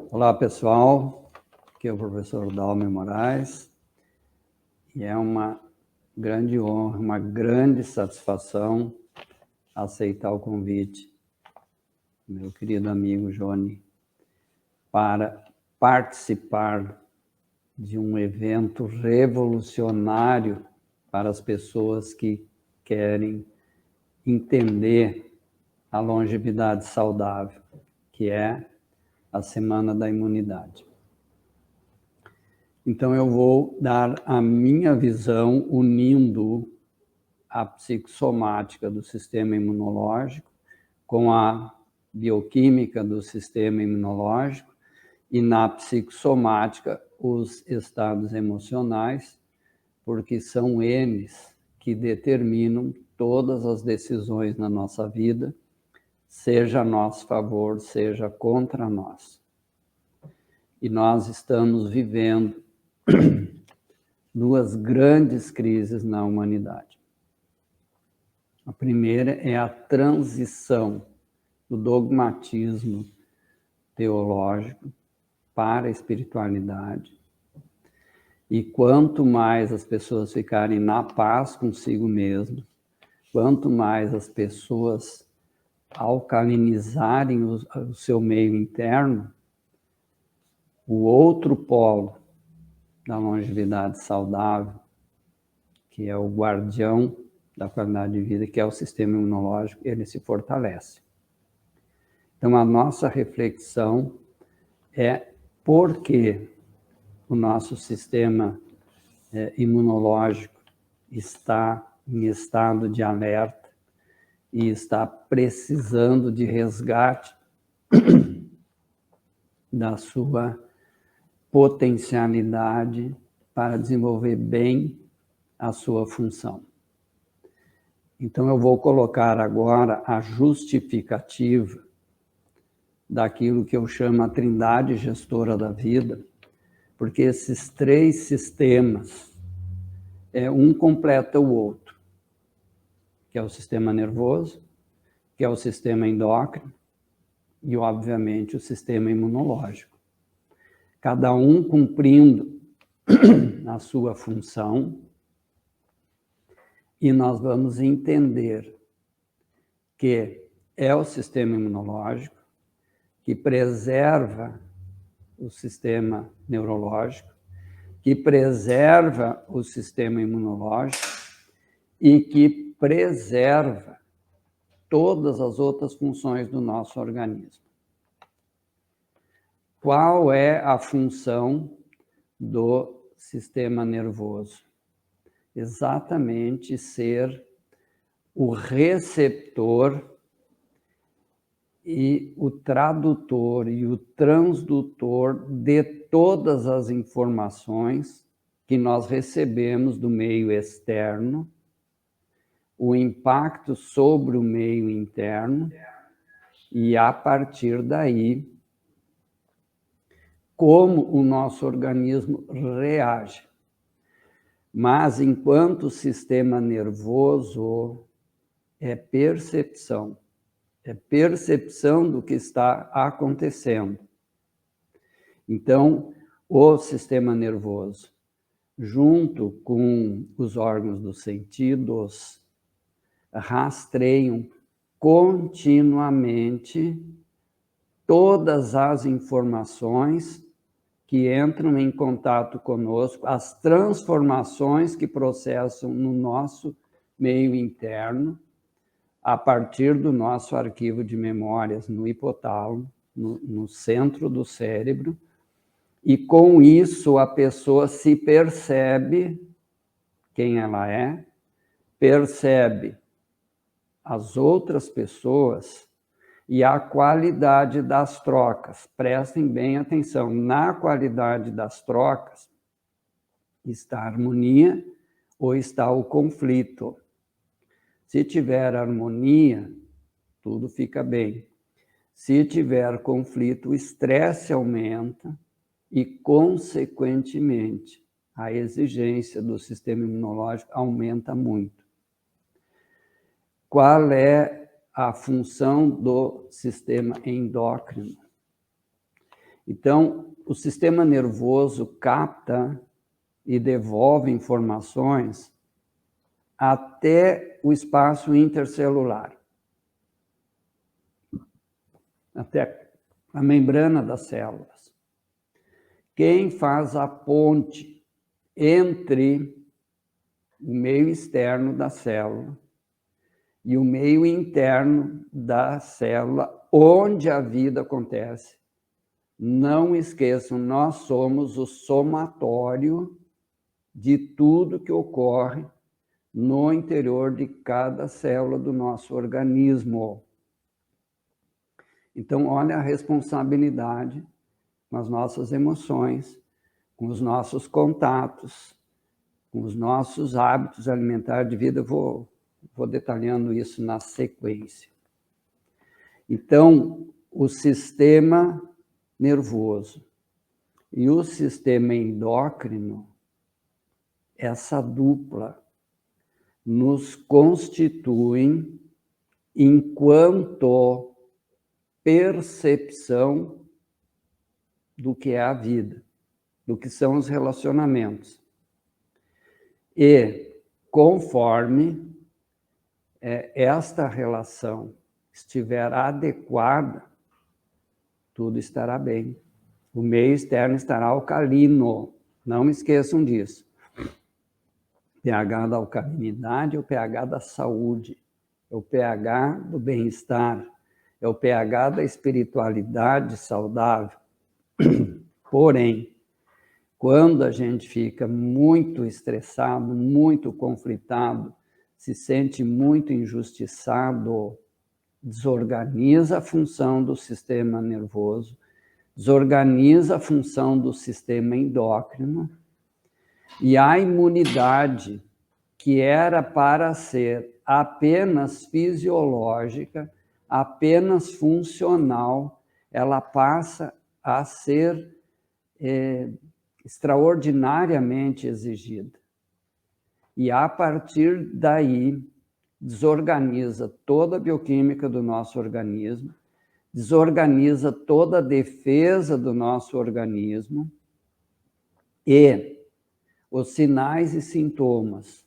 Olá, pessoal. Aqui é o professor Dalmir Moraes e é uma grande honra, uma grande satisfação aceitar o convite do meu querido amigo Johnny para participar de um evento revolucionário para as pessoas que querem entender a longevidade saudável, que é a Semana da Imunidade. Então, eu vou dar a minha visão unindo a psicossomática do sistema imunológico com a bioquímica do sistema imunológico e na psicossomática os estados emocionais, porque são eles que determinam todas as decisões na nossa vida, seja a nosso favor, seja contra nós. E nós estamos vivendo duas grandes crises na humanidade. A primeira é a transição do dogmatismo teológico para a espiritualidade. E quanto mais as pessoas ficarem na paz consigo mesmas, quanto mais as pessoas alcalinizarem o seu meio interno, o outro polo da longevidade saudável, que é o guardião da qualidade de vida, que é o sistema imunológico, ele se fortalece. Então, a nossa reflexão é por que o nosso sistema imunológico está em estado de alerta e está precisando de resgate da sua potencialidade para desenvolver bem a sua função. Então, eu vou colocar agora a justificativa daquilo que eu chamo a trindade gestora da vida, porque esses três sistemas, um completa o outro, que é o sistema nervoso, que é o sistema endócrino e, obviamente, o sistema imunológico. Cada um cumprindo a sua função, e nós vamos entender que é o sistema imunológico que preserva o sistema neurológico, que preserva o sistema imunológico e que preserva todas as outras funções do nosso organismo. Qual é a função do sistema nervoso? Exatamente ser o receptor e o tradutor e o transdutor de todas as informações que nós recebemos do meio externo, o impacto sobre o meio interno, e a partir daí, como o nosso organismo reage. Mas, enquanto o sistema nervoso é percepção do que está acontecendo. Então, o sistema nervoso, junto com os órgãos dos sentidos, rastreiam continuamente todas as informações que entram em contato conosco, as transformações que processam no nosso meio interno, a partir do nosso arquivo de memórias no hipotálamo, no centro do cérebro, e com isso a pessoa se percebe quem ela é, percebe as outras pessoas e a qualidade das trocas. Prestem bem atenção, na qualidade das trocas está a harmonia ou está o conflito. Se tiver harmonia, tudo fica bem. Se tiver conflito, o estresse aumenta e, consequentemente, a exigência do sistema imunológico aumenta muito. Qual é a função do sistema endócrino? Então, o sistema nervoso capta e devolve informações até o espaço intercelular, até a membrana das células. Quem faz a ponte entre o meio externo da célula e o meio interno da célula, onde a vida acontece. Não esqueçam, nós somos o somatório de tudo que ocorre no interior de cada célula do nosso organismo. Então, olha a responsabilidade com as nossas emoções, com os nossos contatos, com os nossos hábitos alimentares de vida. Vou detalhando isso na sequência. Então, o sistema nervoso e o sistema endócrino, essa dupla, nos constituem enquanto percepção do que é a vida, do que são os relacionamentos. E conforme esta relação estiver adequada, tudo estará bem. O meio externo estará alcalino. Não esqueçam disso. pH da alcalinidade é o pH da saúde, é o pH do bem-estar, é o pH da espiritualidade saudável. Porém, quando a gente fica muito estressado, muito conflitado, se sente muito injustiçado, desorganiza a função do sistema nervoso, desorganiza a função do sistema endócrino, e a imunidade, que era para ser apenas fisiológica, apenas funcional, ela passa a ser extraordinariamente exigida. E a partir daí, desorganiza toda a bioquímica do nosso organismo, desorganiza toda a defesa do nosso organismo, e os sinais e sintomas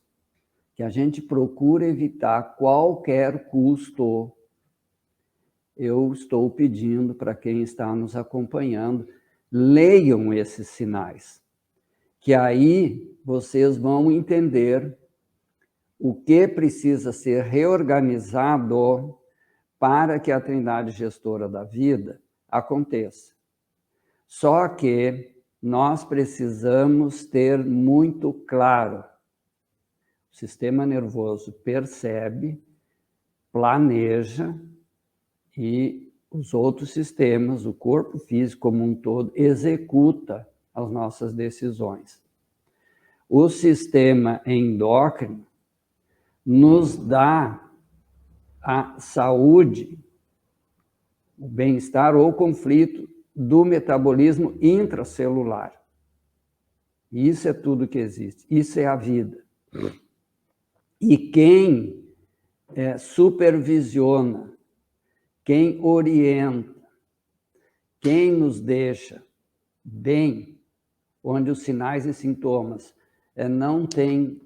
que a gente procura evitar a qualquer custo, eu estou pedindo para quem está nos acompanhando, leiam esses sinais, que aí vocês vão entender o que precisa ser reorganizado para que a Trindade Gestora da Vida aconteça. Só que nós precisamos ter muito claro, o sistema nervoso percebe, planeja, e os outros sistemas, o corpo físico como um todo, executa as nossas decisões. O sistema endócrino nos dá a saúde, o bem-estar ou conflito do metabolismo intracelular. Isso é tudo que existe, isso é a vida. E quem supervisiona, quem orienta, quem nos deixa bem, onde os sinais e sintomas não têm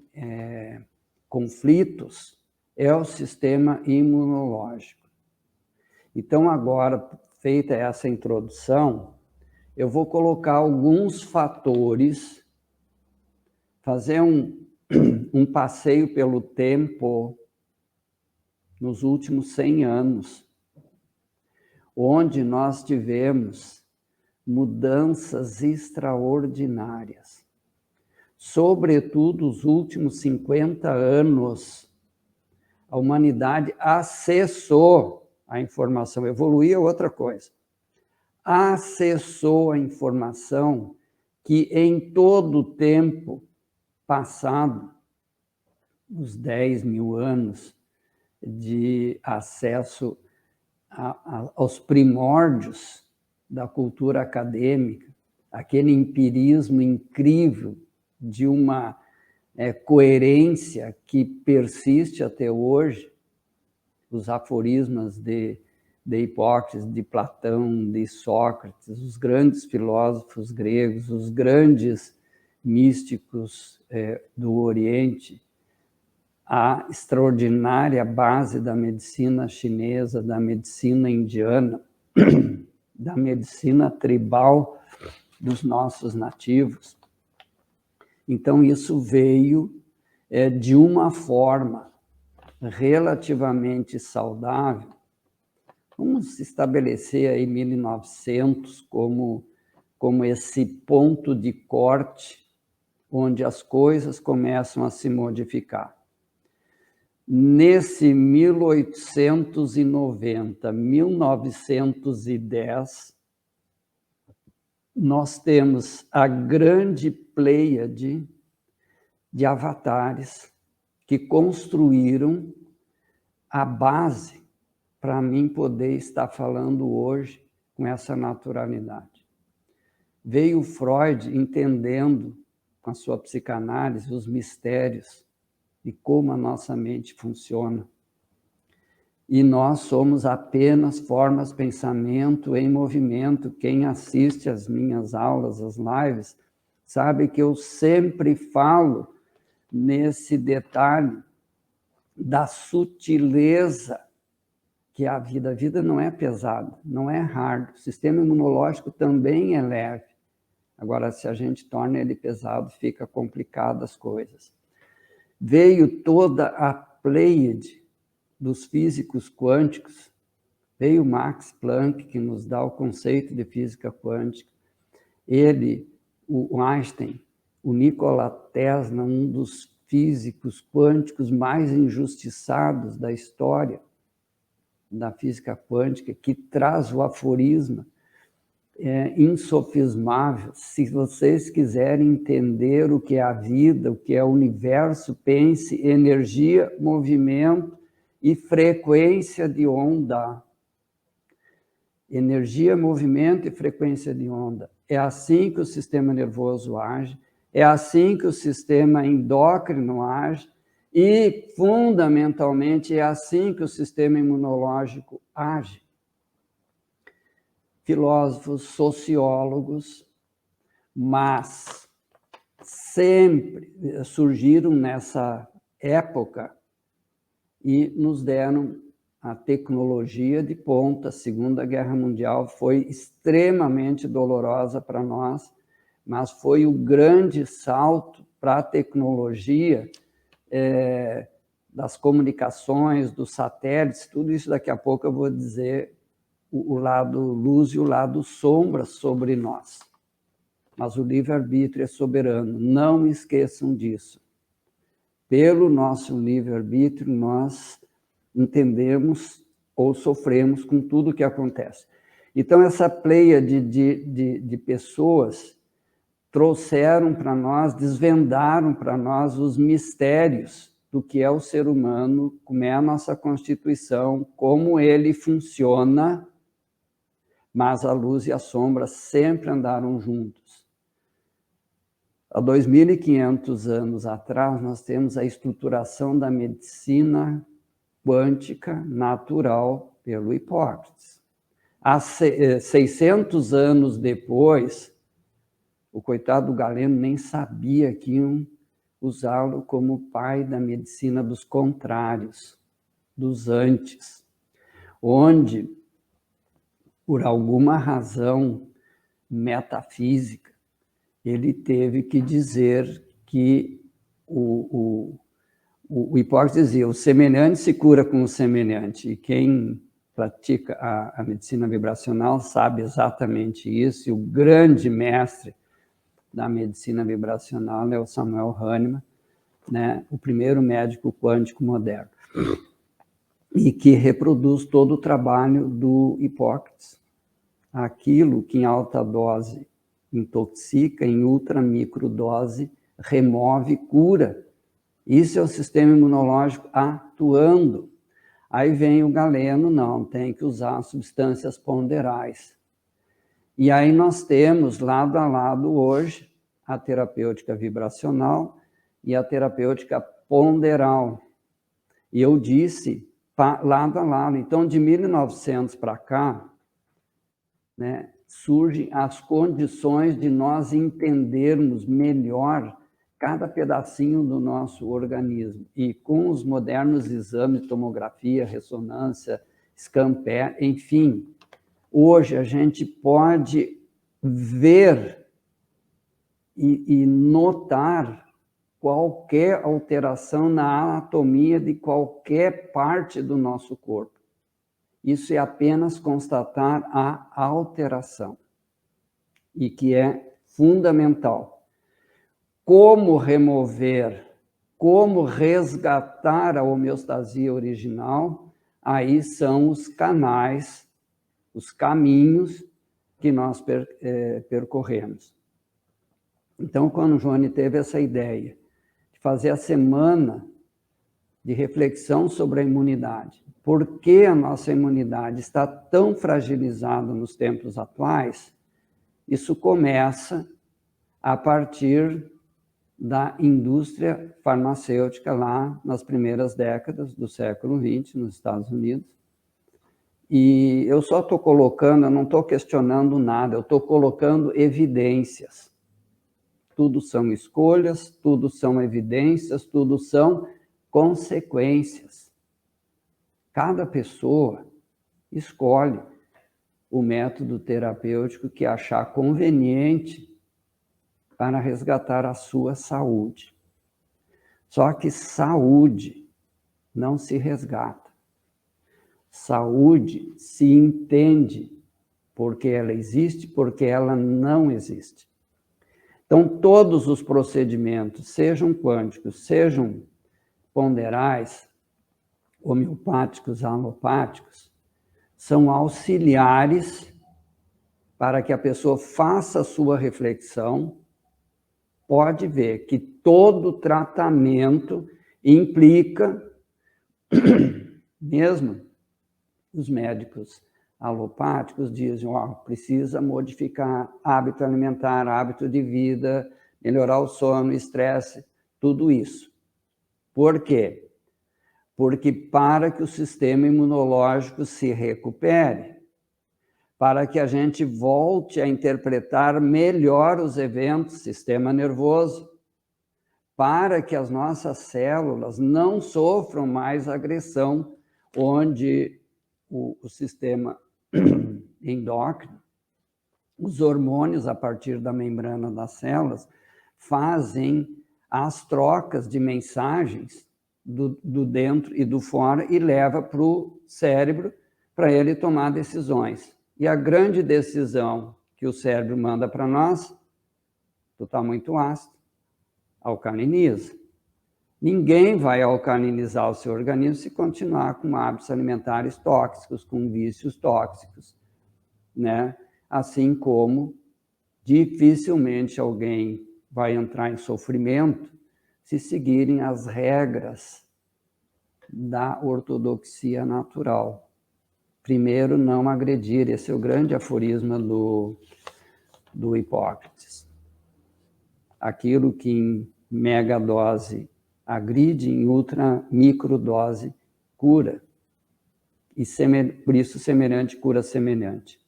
conflitos, é o sistema imunológico. Então, agora, feita essa introdução, eu vou colocar alguns fatores, fazer um passeio pelo tempo nos últimos 100 anos, onde nós tivemos mudanças extraordinárias. Sobretudo, os últimos 50 anos, a humanidade acessou a informação, evoluir é outra coisa. Acessou a informação que em todo o tempo passado, os 10 mil anos de acesso aos primórdios da cultura acadêmica, aquele empirismo incrível de uma coerência que persiste até hoje, os aforismas de de Hipócrates, de Platão, de Sócrates, os grandes filósofos gregos, os grandes místicos do Oriente, a extraordinária base da medicina chinesa, da medicina indiana, da medicina tribal dos nossos nativos. Então, isso veio de uma forma relativamente saudável. Vamos estabelecer aí 1900 como esse ponto de corte onde as coisas começam a se modificar. Nesse 1890, 1910, nós temos a grande pleiade de avatares que construíram a base para mim poder estar falando hoje com essa naturalidade. Veio Freud entendendo, com a sua psicanálise, os mistérios de como a nossa mente funciona. E nós somos apenas formas de pensamento em movimento. Quem assiste às minhas aulas, às lives, sabe que eu sempre falo nesse detalhe da sutileza que é a vida. A vida não é pesada, não é hard. O sistema imunológico também é leve. Agora, se a gente torna ele pesado, fica complicado as coisas. Veio toda a pleiade dos físicos quânticos, veio Max Planck, que nos dá o conceito de física quântica, ele, o Einstein, o Nikola Tesla, um dos físicos quânticos mais injustiçados da história da física quântica, que traz o aforisma insofismável. Se vocês quiserem entender o que é a vida, o que é o universo, pense energia, movimento e frequência de onda. Energia, movimento e frequência de onda. É assim que o sistema nervoso age, é assim que o sistema endócrino age e, fundamentalmente, é assim que o sistema imunológico age. Filósofos, sociólogos, mas sempre surgiram nessa época e nos deram a tecnologia de ponta. A Segunda Guerra Mundial foi extremamente dolorosa para nós, mas foi o grande salto para a tecnologia das comunicações, dos satélites, tudo isso daqui a pouco eu vou dizer o lado luz e o lado sombra sobre nós. Mas o livre-arbítrio é soberano, não esqueçam disso. Pelo nosso livre-arbítrio, nós entendemos ou sofremos com tudo o que acontece. Então, essa pleiade de pessoas trouxeram para nós, desvendaram para nós os mistérios do que é o ser humano, como é a nossa constituição, como ele funciona, mas a luz e a sombra sempre andaram juntos. Há 2.500 anos atrás, nós temos a estruturação da medicina quântica natural pelo Hipócrates. Há 600 anos depois, o coitado do Galeno nem sabia que iam usá-lo como pai da medicina dos contrários, dos antes, onde, por alguma razão metafísica, ele teve que dizer que o Hipócrates dizia: o semelhante se cura com o semelhante. E quem pratica a medicina vibracional sabe exatamente isso. E o grande mestre da medicina vibracional é o Samuel Hahnemann, né? O primeiro médico quântico moderno, e que reproduz todo o trabalho do Hipócrates. Aquilo que em alta dose intoxica, em ultramicrodose remove, cura. Isso é o sistema imunológico atuando. Aí vem o Galeno, não, tem que usar substâncias ponderais. E aí nós temos, lado a lado hoje, a terapêutica vibracional e a terapêutica ponderal. E eu disse lado a lado. Então, de 1900 para cá, né, surgem as condições de nós entendermos melhor cada pedacinho do nosso organismo. E com os modernos exames de tomografia, ressonância, scan-PET, enfim, hoje a gente pode ver e notar qualquer alteração na anatomia de qualquer parte do nosso corpo. Isso é apenas constatar a alteração, e que é fundamental. Como remover, como resgatar a homeostasia original, aí são os canais, os caminhos que nós percorremos. Então, quando o Johnny teve essa ideia de fazer a semana de reflexão sobre a imunidade, por que a nossa imunidade está tão fragilizada nos tempos atuais, isso começa a partir da indústria farmacêutica lá nas primeiras décadas do século XX, nos Estados Unidos. E eu só estou colocando, eu não estou questionando nada, eu estou colocando evidências. Tudo são escolhas, tudo são evidências, tudo são consequências. Cada pessoa escolhe o método terapêutico que achar conveniente para resgatar a sua saúde. Só que saúde não se resgata. Saúde se entende porque ela existe, porque ela não existe. Então, todos os procedimentos, sejam quânticos, sejam ponderais, homeopáticos, alopáticos, são auxiliares para que a pessoa faça a sua reflexão. Pode ver que todo tratamento implica, mesmo os médicos alopáticos dizem, precisa modificar hábito alimentar, hábito de vida, melhorar o sono, estresse, tudo isso. Por quê? Porque para que o sistema imunológico se recupere, para que a gente volte a interpretar melhor os eventos, sistema nervoso, para que as nossas células não sofram mais agressão, onde o sistema endócrino, os hormônios a partir da membrana das células, fazem as trocas de mensagens do dentro e do fora e leva para o cérebro para ele tomar decisões. E a grande decisão que o cérebro manda para nós, tu está muito ácido, alcaliniza. Ninguém vai alcalinizar o seu organismo se continuar com hábitos alimentares tóxicos, com vícios tóxicos, né? Assim como dificilmente alguém vai entrar em sofrimento se seguirem as regras da ortodoxia natural. Primeiro, não agredir. Esse é o grande aforisma do Hipócrates. Aquilo que em megadose agride, em ultra microdose cura. E por isso semelhante cura semelhante.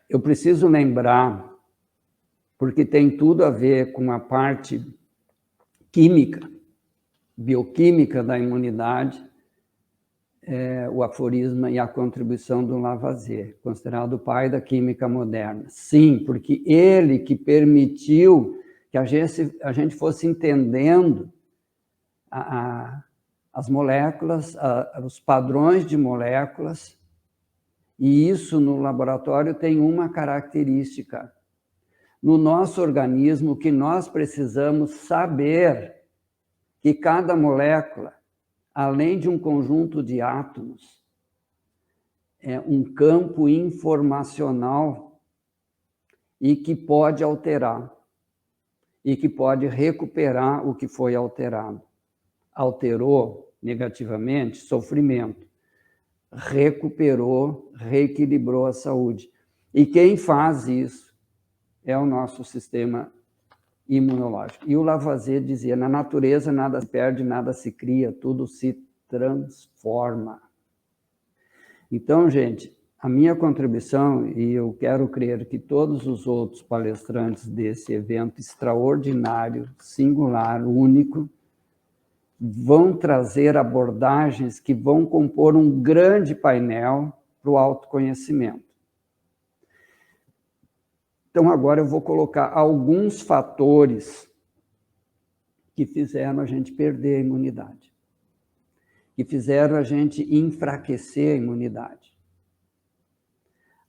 Eu preciso lembrar, porque tem tudo a ver com a parte química, bioquímica da imunidade, o aforisma e a contribuição do Lavoisier, considerado o pai da química moderna. Sim, porque ele que permitiu que a gente fosse entendendo as moléculas, os padrões de moléculas, e isso no laboratório tem uma característica. No nosso organismo, o que nós precisamos saber que cada molécula, além de um conjunto de átomos, é um campo informacional e que pode alterar, e que pode recuperar o que foi alterado. Alterou negativamente, sofrimento. Recuperou, reequilibrou a saúde. E quem faz isso é o nosso sistema imunológico. E o Lavoisier dizia, na natureza nada se perde, nada se cria, tudo se transforma. Então, gente, a minha contribuição, e eu quero crer que todos os outros palestrantes desse evento extraordinário, singular, único, vão trazer abordagens que vão compor um grande painel para o autoconhecimento. Então, agora eu vou colocar alguns fatores que fizeram a gente perder a imunidade, que fizeram a gente enfraquecer a imunidade,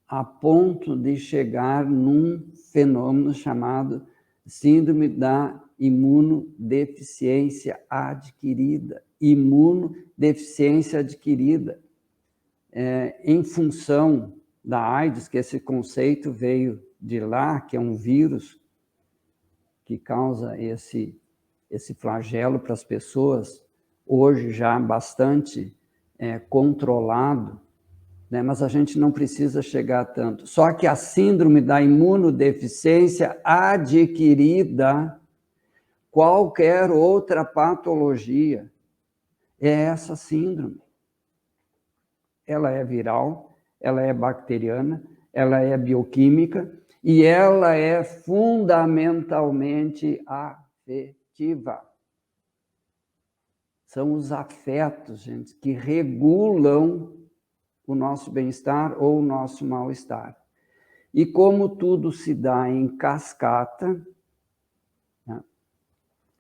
a ponto de chegar num fenômeno chamado síndrome da imunodeficiência adquirida. Imunodeficiência adquirida, em função da AIDS, que esse conceito veio de lá, que é um vírus que causa esse flagelo para as pessoas, hoje já bastante controlado, né? Mas a gente não precisa chegar tanto. Só que a síndrome da imunodeficiência adquirida, qualquer outra patologia, é essa síndrome. Ela é viral, ela é bacteriana, ela é bioquímica e ela é fundamentalmente afetiva. São os afetos, gente, que regulam o nosso bem-estar ou o nosso mal-estar. E como tudo se dá em cascata, né,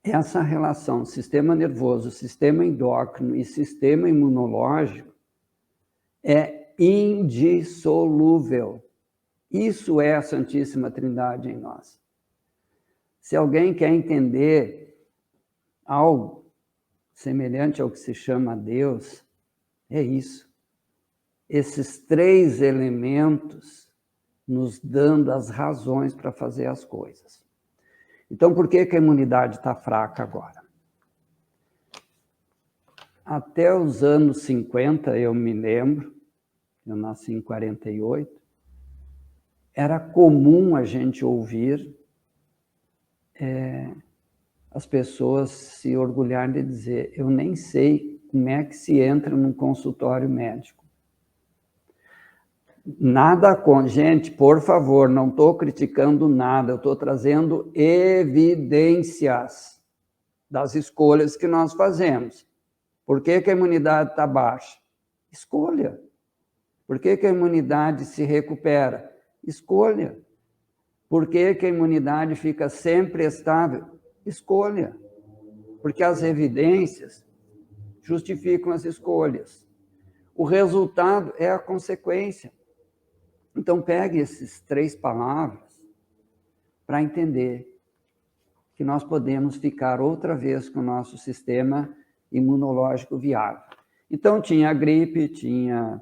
essa relação sistema nervoso, sistema endócrino e sistema imunológico é indissolúvel. Isso é a Santíssima Trindade em nós. Se alguém quer entender algo semelhante ao que se chama Deus, é isso. Esses três elementos nos dando as razões para fazer as coisas. Então, por que a imunidade está fraca agora? Até os anos 50, eu me lembro, eu nasci em 48, era comum a gente ouvir as pessoas se orgulharem de dizer: eu nem sei como é que se entra num consultório médico. Nada com... Gente, por favor, não estou criticando nada, eu estou trazendo evidências das escolhas que nós fazemos. Por que a imunidade está baixa? Escolha. Por que a imunidade se recupera? Escolha. Por que a imunidade fica sempre estável? Escolha. Porque as evidências justificam as escolhas. O resultado é a consequência. Então, pegue essas três palavras para entender que nós podemos ficar outra vez com o nosso sistema imunológico viável. Então, tinha gripe, tinha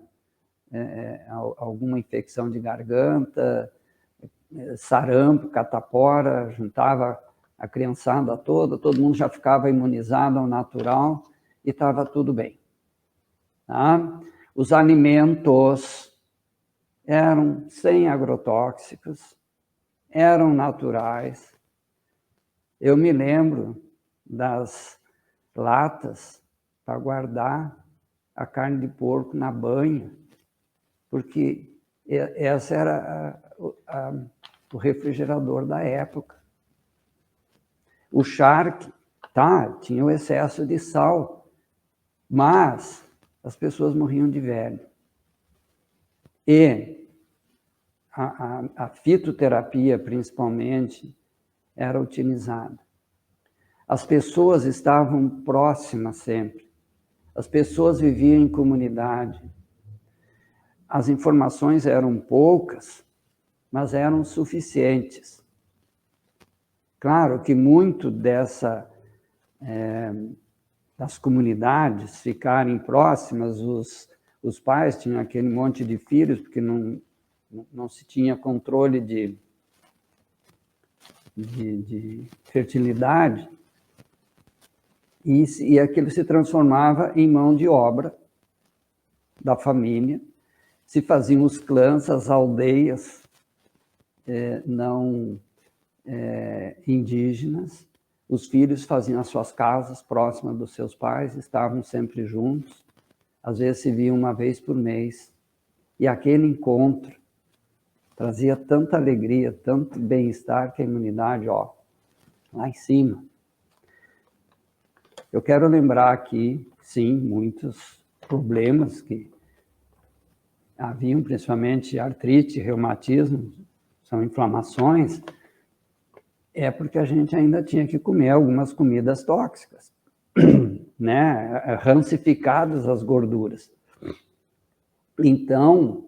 alguma infecção de garganta, sarampo, catapora, juntava a criançada toda, todo mundo já ficava imunizado ao natural e estava tudo bem. Tá? Os alimentos eram sem agrotóxicos, eram naturais. Eu me lembro das latas para guardar a carne de porco na banha, porque essa era o refrigerador da época. O charque, tinha o excesso de sal, mas as pessoas morriam de velho. E a fitoterapia, principalmente, era utilizada. As pessoas estavam próximas sempre. As pessoas viviam em comunidade. As informações eram poucas, mas eram suficientes. Claro que muito das comunidades ficarem próximas, os pais tinham aquele monte de filhos, porque não se tinha controle de fertilidade, e aquilo se transformava em mão de obra da família, se faziam os clãs, as aldeias não indígenas, Os filhos faziam as suas casas próximas dos seus pais, estavam sempre juntos, às vezes se viam uma vez por mês. E aquele encontro trazia tanta alegria, tanto bem-estar, que a imunidade, ó, lá em cima. Eu quero lembrar aqui, sim, muitos problemas que haviam, principalmente artrite, reumatismo, são inflamações, é porque a gente ainda tinha que comer algumas comidas tóxicas, né? Rancificadas as gorduras. Então,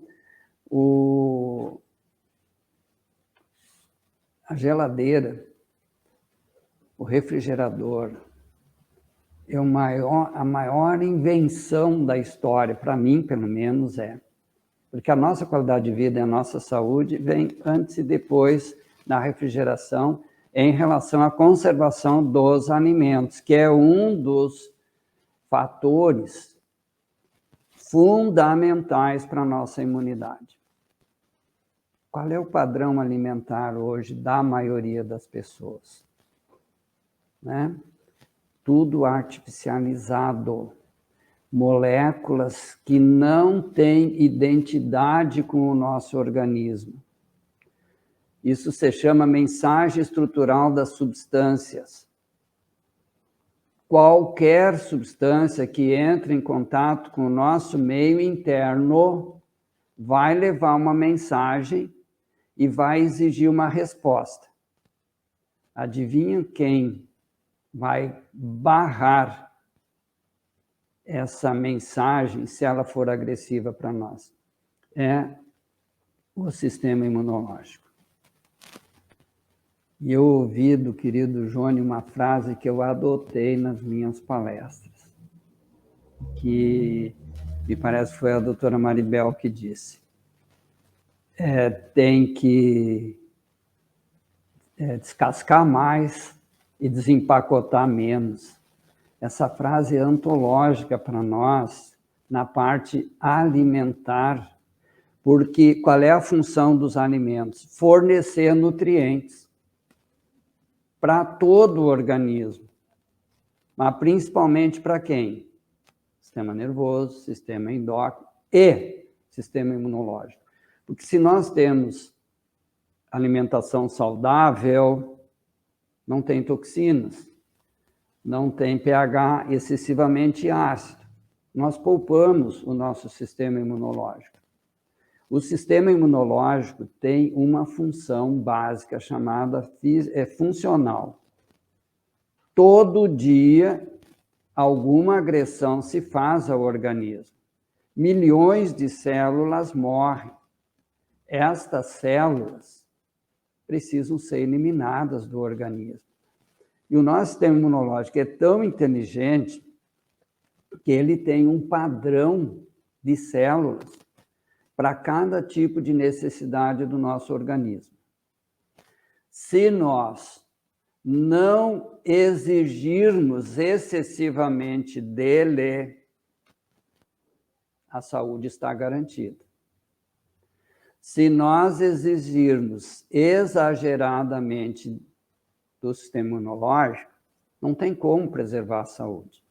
a geladeira, o refrigerador, é a maior invenção da história, para mim, pelo menos, porque a nossa qualidade de vida e a nossa saúde vem antes e depois da refrigeração em relação à conservação dos alimentos, que é um dos fatores fundamentais para a nossa imunidade. Qual é o padrão alimentar hoje da maioria das pessoas? Né? Tudo artificializado. Moléculas que não têm identidade com o nosso organismo. Isso se chama mensagem estrutural das substâncias. Qualquer substância que entre em contato com o nosso meio interno vai levar uma mensagem e vai exigir uma resposta. Adivinha quem vai barrar essa mensagem, se ela for agressiva para nós? É o sistema imunológico. E eu ouvi do querido Jônio uma frase que eu adotei nas minhas palestras, que me parece que foi a doutora Maribel que disse. Tem que descascar mais e desempacotar menos. Essa frase é antológica para nós na parte alimentar, porque qual é a função dos alimentos? Fornecer nutrientes para todo o organismo, mas principalmente para quem? Sistema nervoso, sistema endócrino e sistema imunológico. Porque se nós temos alimentação saudável, não tem toxinas, não tem pH excessivamente ácido. Nós poupamos o nosso sistema imunológico. O sistema imunológico tem uma função básica chamada funcional. Todo dia, alguma agressão se faz ao organismo. Milhões de células morrem. Estas células precisam ser eliminadas do organismo. E o nosso sistema imunológico é tão inteligente que ele tem um padrão de células para cada tipo de necessidade do nosso organismo. Se nós não exigirmos excessivamente dele, a saúde está garantida. Se nós exigirmos exageradamente do sistema imunológico, não tem como preservar a saúde.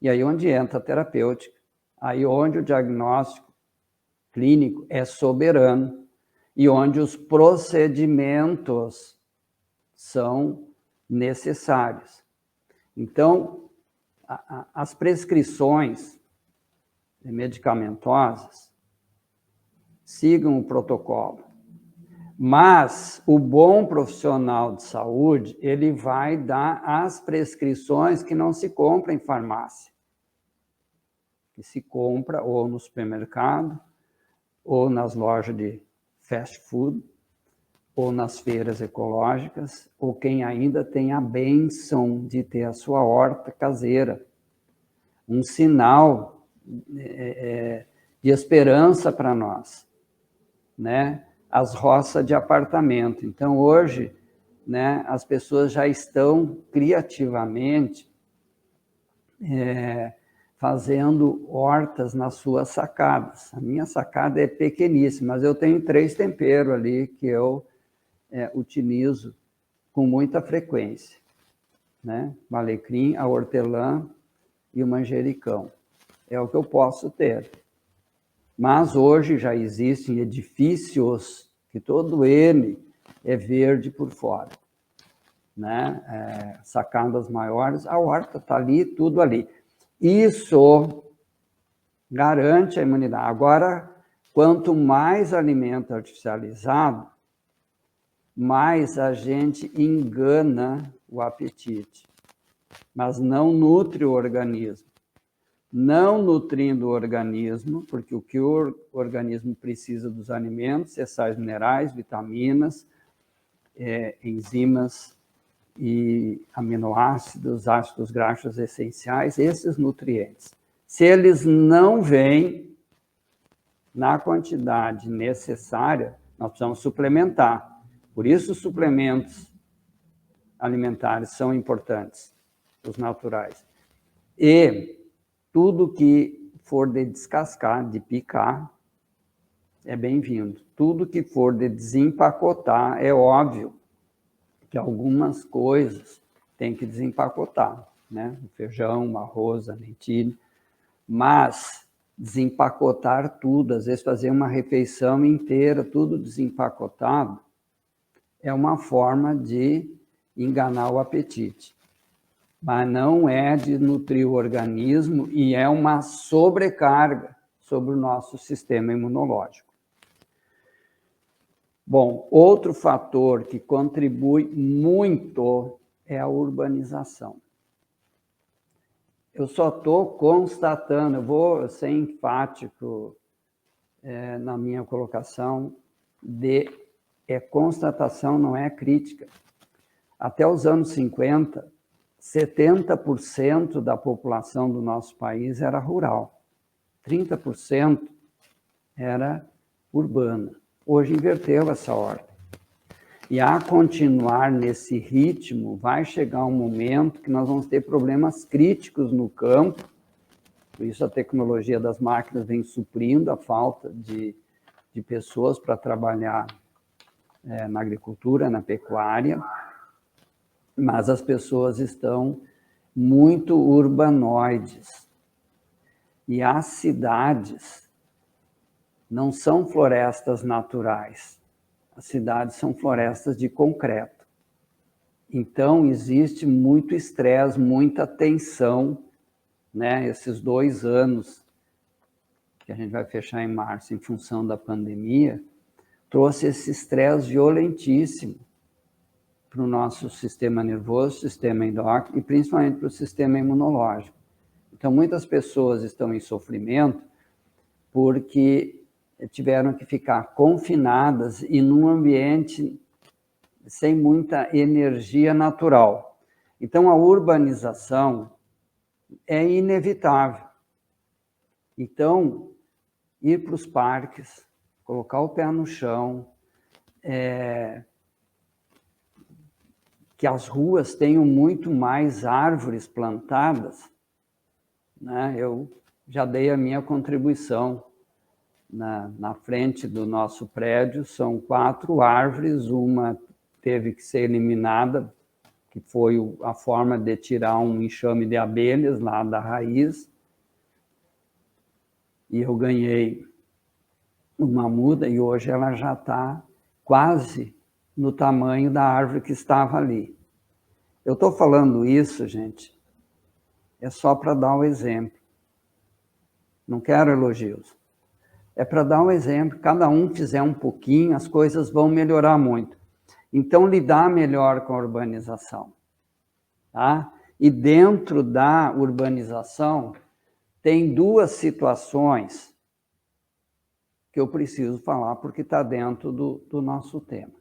E aí onde entra a terapêutica, aí onde o diagnóstico clínico é soberano e onde os procedimentos são necessários. Então, as prescrições medicamentosas sigam o protocolo. Mas o bom profissional de saúde, ele vai dar as prescrições que não se compra em farmácia. Que se compra ou no supermercado, ou nas lojas de fast food, ou nas feiras ecológicas, ou quem ainda tem a bênção de ter a sua horta caseira. Um sinal de esperança para nós, né? As roças de apartamento. Então, hoje, né, as pessoas já estão criativamente fazendo hortas nas suas sacadas. A minha sacada é pequeníssima, mas eu tenho 3 temperos ali que eu utilizo com muita frequência. né? O alecrim, a hortelã e o manjericão. É o que eu posso ter. Mas hoje já existem edifícios que todo ele é verde por fora, né? Sacadas maiores, a horta está ali, tudo ali. Isso garante a imunidade. Agora, quanto mais alimento artificializado, mais a gente engana o apetite, mas não nutre o organismo. Não nutrindo o organismo, porque o que o organismo precisa dos alimentos é sais minerais, vitaminas, enzimas e aminoácidos, ácidos graxos essenciais, esses nutrientes. Se eles não vêm na quantidade necessária, nós precisamos suplementar. Por isso, os suplementos alimentares são importantes, os naturais. E tudo que for de descascar, de picar, é bem-vindo. Tudo que for de desempacotar, é óbvio que algumas coisas tem que desempacotar, né? O feijão, o arroz, a lentilha. Mas desempacotar tudo, às vezes fazer uma refeição inteira, tudo desempacotado, é uma forma de enganar o apetite. Mas não é de nutrir o organismo e é uma sobrecarga sobre o nosso sistema imunológico. Bom, outro fator que contribui muito é a urbanização. Eu só estou constatando, eu vou ser enfático na minha colocação, constatação, não é crítica. Até os anos 50, 70% da população do nosso país era rural, 30% era urbana. Hoje inverteu essa ordem. E a continuar nesse ritmo, vai chegar um momento que nós vamos ter problemas críticos no campo, por isso a tecnologia das máquinas vem suprindo a falta de pessoas para trabalhar na agricultura, na pecuária, mas as pessoas estão muito urbanoides. E as cidades não são florestas naturais. As cidades são florestas de concreto. Então, existe muito estresse, muita tensão, né? Esses 2 anos, que a gente vai fechar em março, em função da pandemia, trouxe esse estresse violentíssimo para o nosso sistema nervoso, sistema endócrino e principalmente para o sistema imunológico. Então, muitas pessoas estão em sofrimento porque tiveram que ficar confinadas e num ambiente sem muita energia natural. Então, a urbanização é inevitável. Então, ir para os parques, colocar o pé no chão, que as ruas tenham muito mais árvores plantadas, né? Eu já dei a minha contribuição. Na frente do nosso prédio, são 4 árvores, uma teve que ser eliminada, que foi a forma de tirar um enxame de abelhas lá da raiz, e eu ganhei uma muda, e hoje ela já está quase no tamanho da árvore que estava ali. Eu estou falando isso, gente, é só para dar um exemplo. Não quero elogios. É para dar um exemplo, cada um fizer um pouquinho, as coisas vão melhorar muito. Então, lidar melhor com a urbanização. Tá? E dentro da urbanização, tem 2 situações que eu preciso falar, porque está dentro do nosso tema.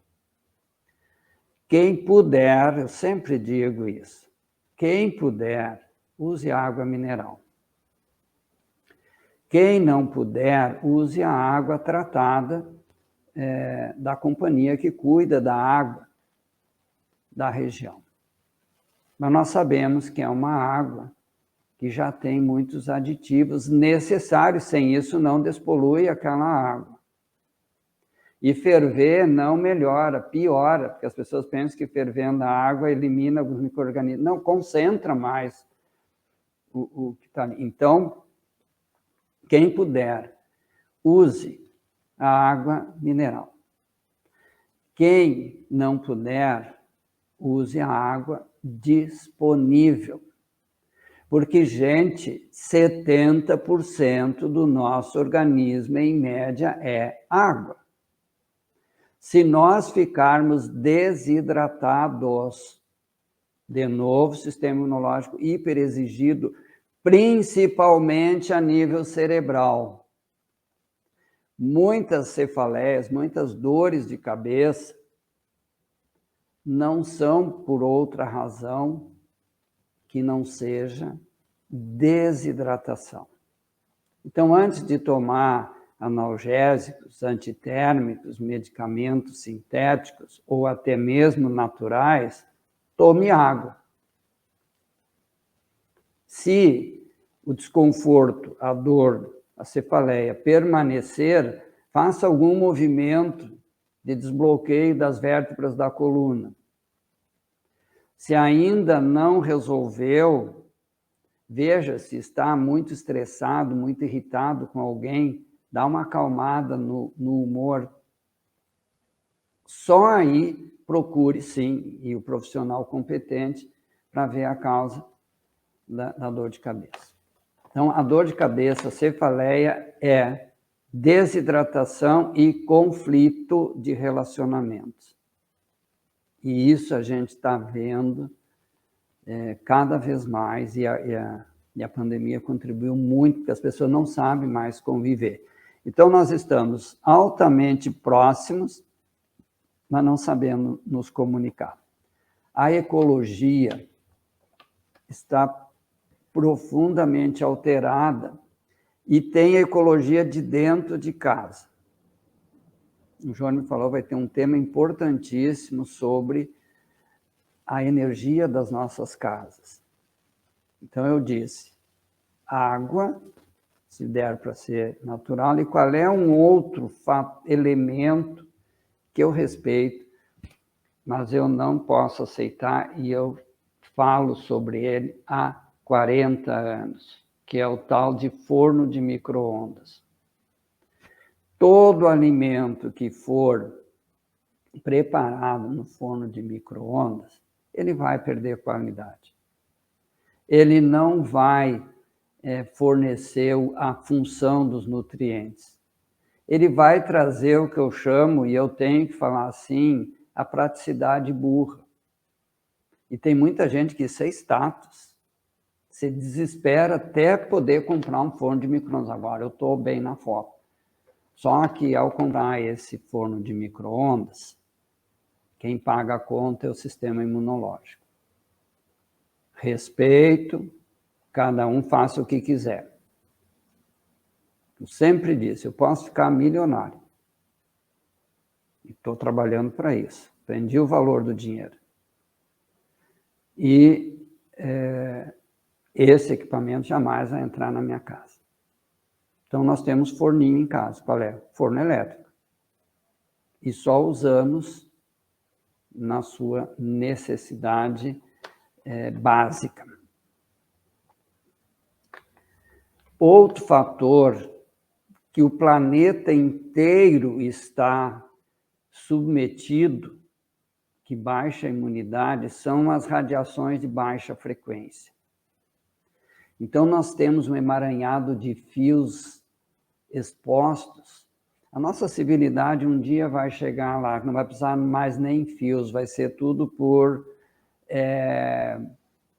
Quem puder, eu sempre digo isso, quem puder, use água mineral. Quem não puder, use a água tratada da companhia que cuida da água da região. Mas nós sabemos que é uma água que já tem muitos aditivos necessários, sem isso não despolui aquela água. E ferver não melhora, piora, porque as pessoas pensam que fervendo a água elimina alguns micro-organismos. Não, concentra mais o que está ali. Então, quem puder, use a água mineral. Quem não puder, use a água disponível. Porque, gente, 70% do nosso organismo, em média, é água. Se nós ficarmos desidratados, de novo, sistema imunológico hiperexigido, principalmente a nível cerebral. Muitas cefaleias, muitas dores de cabeça, não são por outra razão que não seja desidratação. Então, antes de tomar analgésicos, antitérmicos, medicamentos sintéticos ou até mesmo naturais, tome água. Se o desconforto, a dor, a cefaleia permanecer, faça algum movimento de desbloqueio das vértebras da coluna. Se ainda não resolveu, veja se está muito estressado, muito irritado com alguém, dá uma acalmada no humor. Só aí procure, sim, e o profissional competente para ver a causa da dor de cabeça. Então, a dor de cabeça, a cefaleia, é desidratação e conflito de relacionamentos. E isso a gente está vendo cada vez mais, e a pandemia contribuiu muito, porque as pessoas não sabem mais conviver. Então, nós estamos altamente próximos, mas não sabemos nos comunicar. A ecologia está profundamente alterada e tem a ecologia de dentro de casa. O João me falou, vai ter um tema importantíssimo sobre a energia das nossas casas. Então, eu disse, água, se der para ser natural, e qual é um outro elemento que eu respeito, mas eu não posso aceitar, e eu falo sobre ele há 40 anos, que é o tal de forno de micro-ondas. Todo alimento que for preparado no forno de micro-ondas, ele vai perder qualidade. Ele não vai fornecer a função dos nutrientes. Ele vai trazer o que eu chamo, e eu tenho que falar assim, a praticidade burra. E tem muita gente que isso é status. Se desespera até poder comprar um forno de micro-ondas. Agora, eu estou bem na foto. Só que, ao comprar esse forno de micro-ondas, quem paga a conta é o sistema imunológico. Respeito, cada um faça o que quiser. Eu sempre disse, eu posso ficar milionário. E estou trabalhando para isso. Aprendi o valor do dinheiro. E esse equipamento jamais vai entrar na minha casa. Então, nós temos forninho em casa. Qual é? Forno elétrico. E só usamos na sua necessidade básica. Outro fator que o planeta inteiro está submetido, que baixa a imunidade, são as radiações de baixa frequência. Então, nós temos um emaranhado de fios expostos. A nossa civilidade um dia vai chegar lá, não vai precisar mais nem fios, vai ser tudo por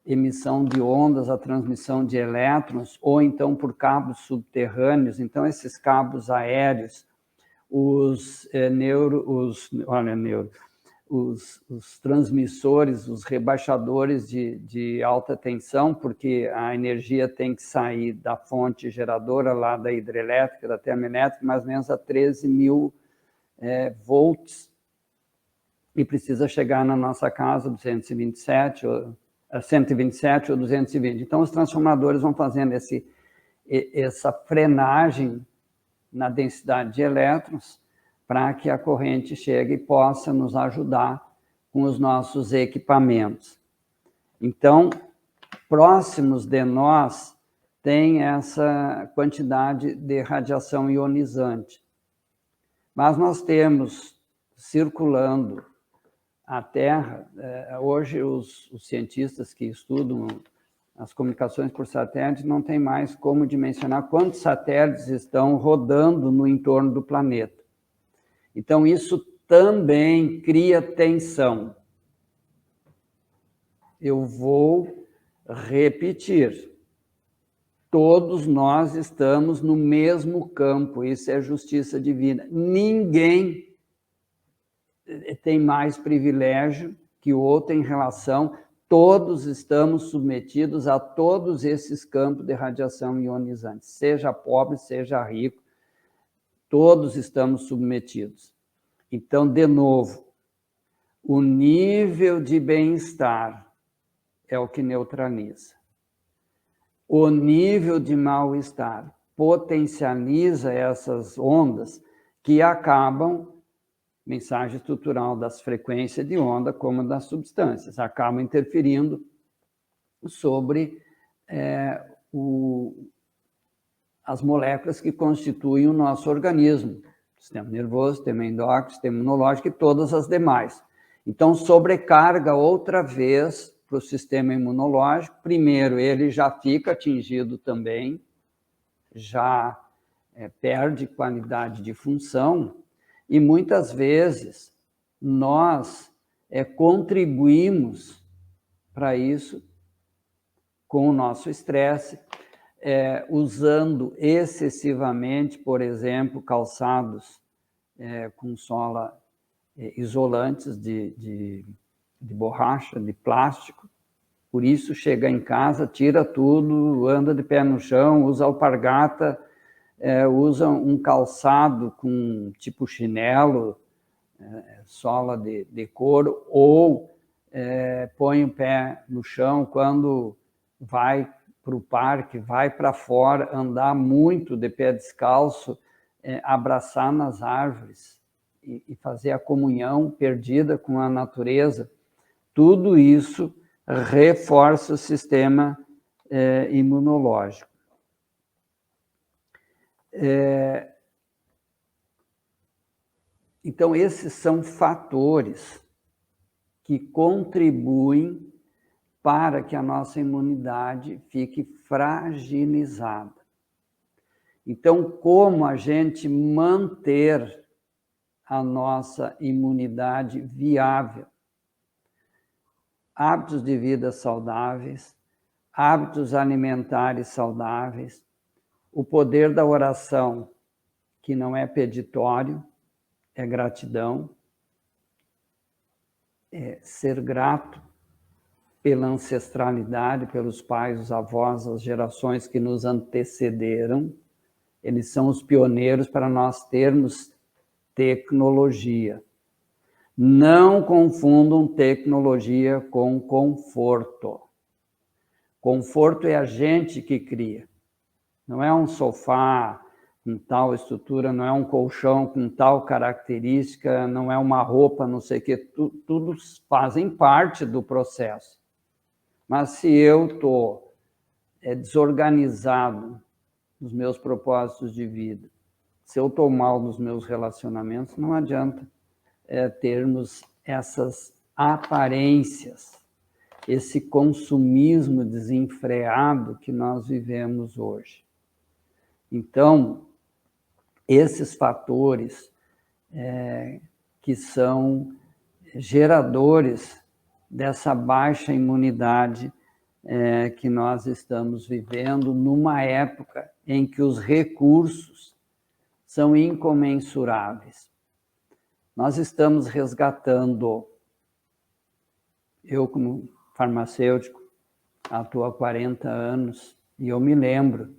emissão de ondas, a transmissão de elétrons, ou então por cabos subterrâneos. Então, esses cabos aéreos, os transmissores, os rebaixadores de alta tensão, porque a energia tem que sair da fonte geradora, lá da hidrelétrica, da termoelétrica, mais ou menos a 13.000 volts, e precisa chegar na nossa casa 127 ou 220. Então, os transformadores vão fazendo essa frenagem na densidade de elétrons para que a corrente chegue e possa nos ajudar com os nossos equipamentos. Então, próximos de nós tem essa quantidade de radiação ionizante. Mas nós temos circulando a Terra, hoje os cientistas que estudam as comunicações por satélite não tem mais como dimensionar quantos satélites estão rodando no entorno do planeta. Então, isso também cria tensão. Eu vou repetir. Todos nós estamos no mesmo campo, isso é justiça divina. Ninguém tem mais privilégio que o outro em relação, todos estamos submetidos a todos esses campos de radiação ionizante, seja pobre, seja rico, todos estamos submetidos. Então, de novo, o nível de bem-estar é o que neutraliza. O nível de mal-estar potencializa essas ondas que acabam, mensagem estrutural das frequências de onda como das substâncias, acabam interferindo sobre as moléculas que constituem o nosso organismo, sistema nervoso, sistema endócrino, sistema imunológico e todas as demais. Então, sobrecarga outra vez para o sistema imunológico. Primeiro, ele já fica atingido também, já perde qualidade de função, e muitas vezes nós contribuímos para isso com o nosso estresse, usando excessivamente, por exemplo, calçados com sola isolantes de borracha, de plástico. Por isso, chega em casa, tira tudo, anda de pé no chão, usa alpargata, usa um calçado com tipo chinelo, sola de couro, ou põe o pé no chão quando vai para o parque, vai para fora, andar muito de pé descalço, abraçar nas árvores e fazer a comunhão perdida com a natureza. Tudo isso reforça o sistema imunológico. Então, esses são fatores que contribuem para que a nossa imunidade fique fragilizada. Então, como a gente manter a nossa imunidade viável? Hábitos de vida saudáveis, hábitos alimentares saudáveis, o poder da oração, que não é peditório, é gratidão, é ser grato pela ancestralidade, pelos pais, os avós, as gerações que nos antecederam. Eles são os pioneiros para nós termos tecnologia. Não confundam tecnologia com conforto. Conforto é a gente que cria. Não é um sofá com tal estrutura, não é um colchão com tal característica, não é uma roupa, não sei o quê. Tudo fazem parte do processo. Mas se eu estou desorganizado nos meus propósitos de vida, se eu estou mal nos meus relacionamentos, não adianta termos essas aparências, esse consumismo desenfreado que nós vivemos hoje. Então, esses fatores que são geradores dessa baixa imunidade que nós estamos vivendo numa época em que os recursos são incomensuráveis. Nós estamos resgatando, eu como farmacêutico atuo há 40 anos, e eu me lembro,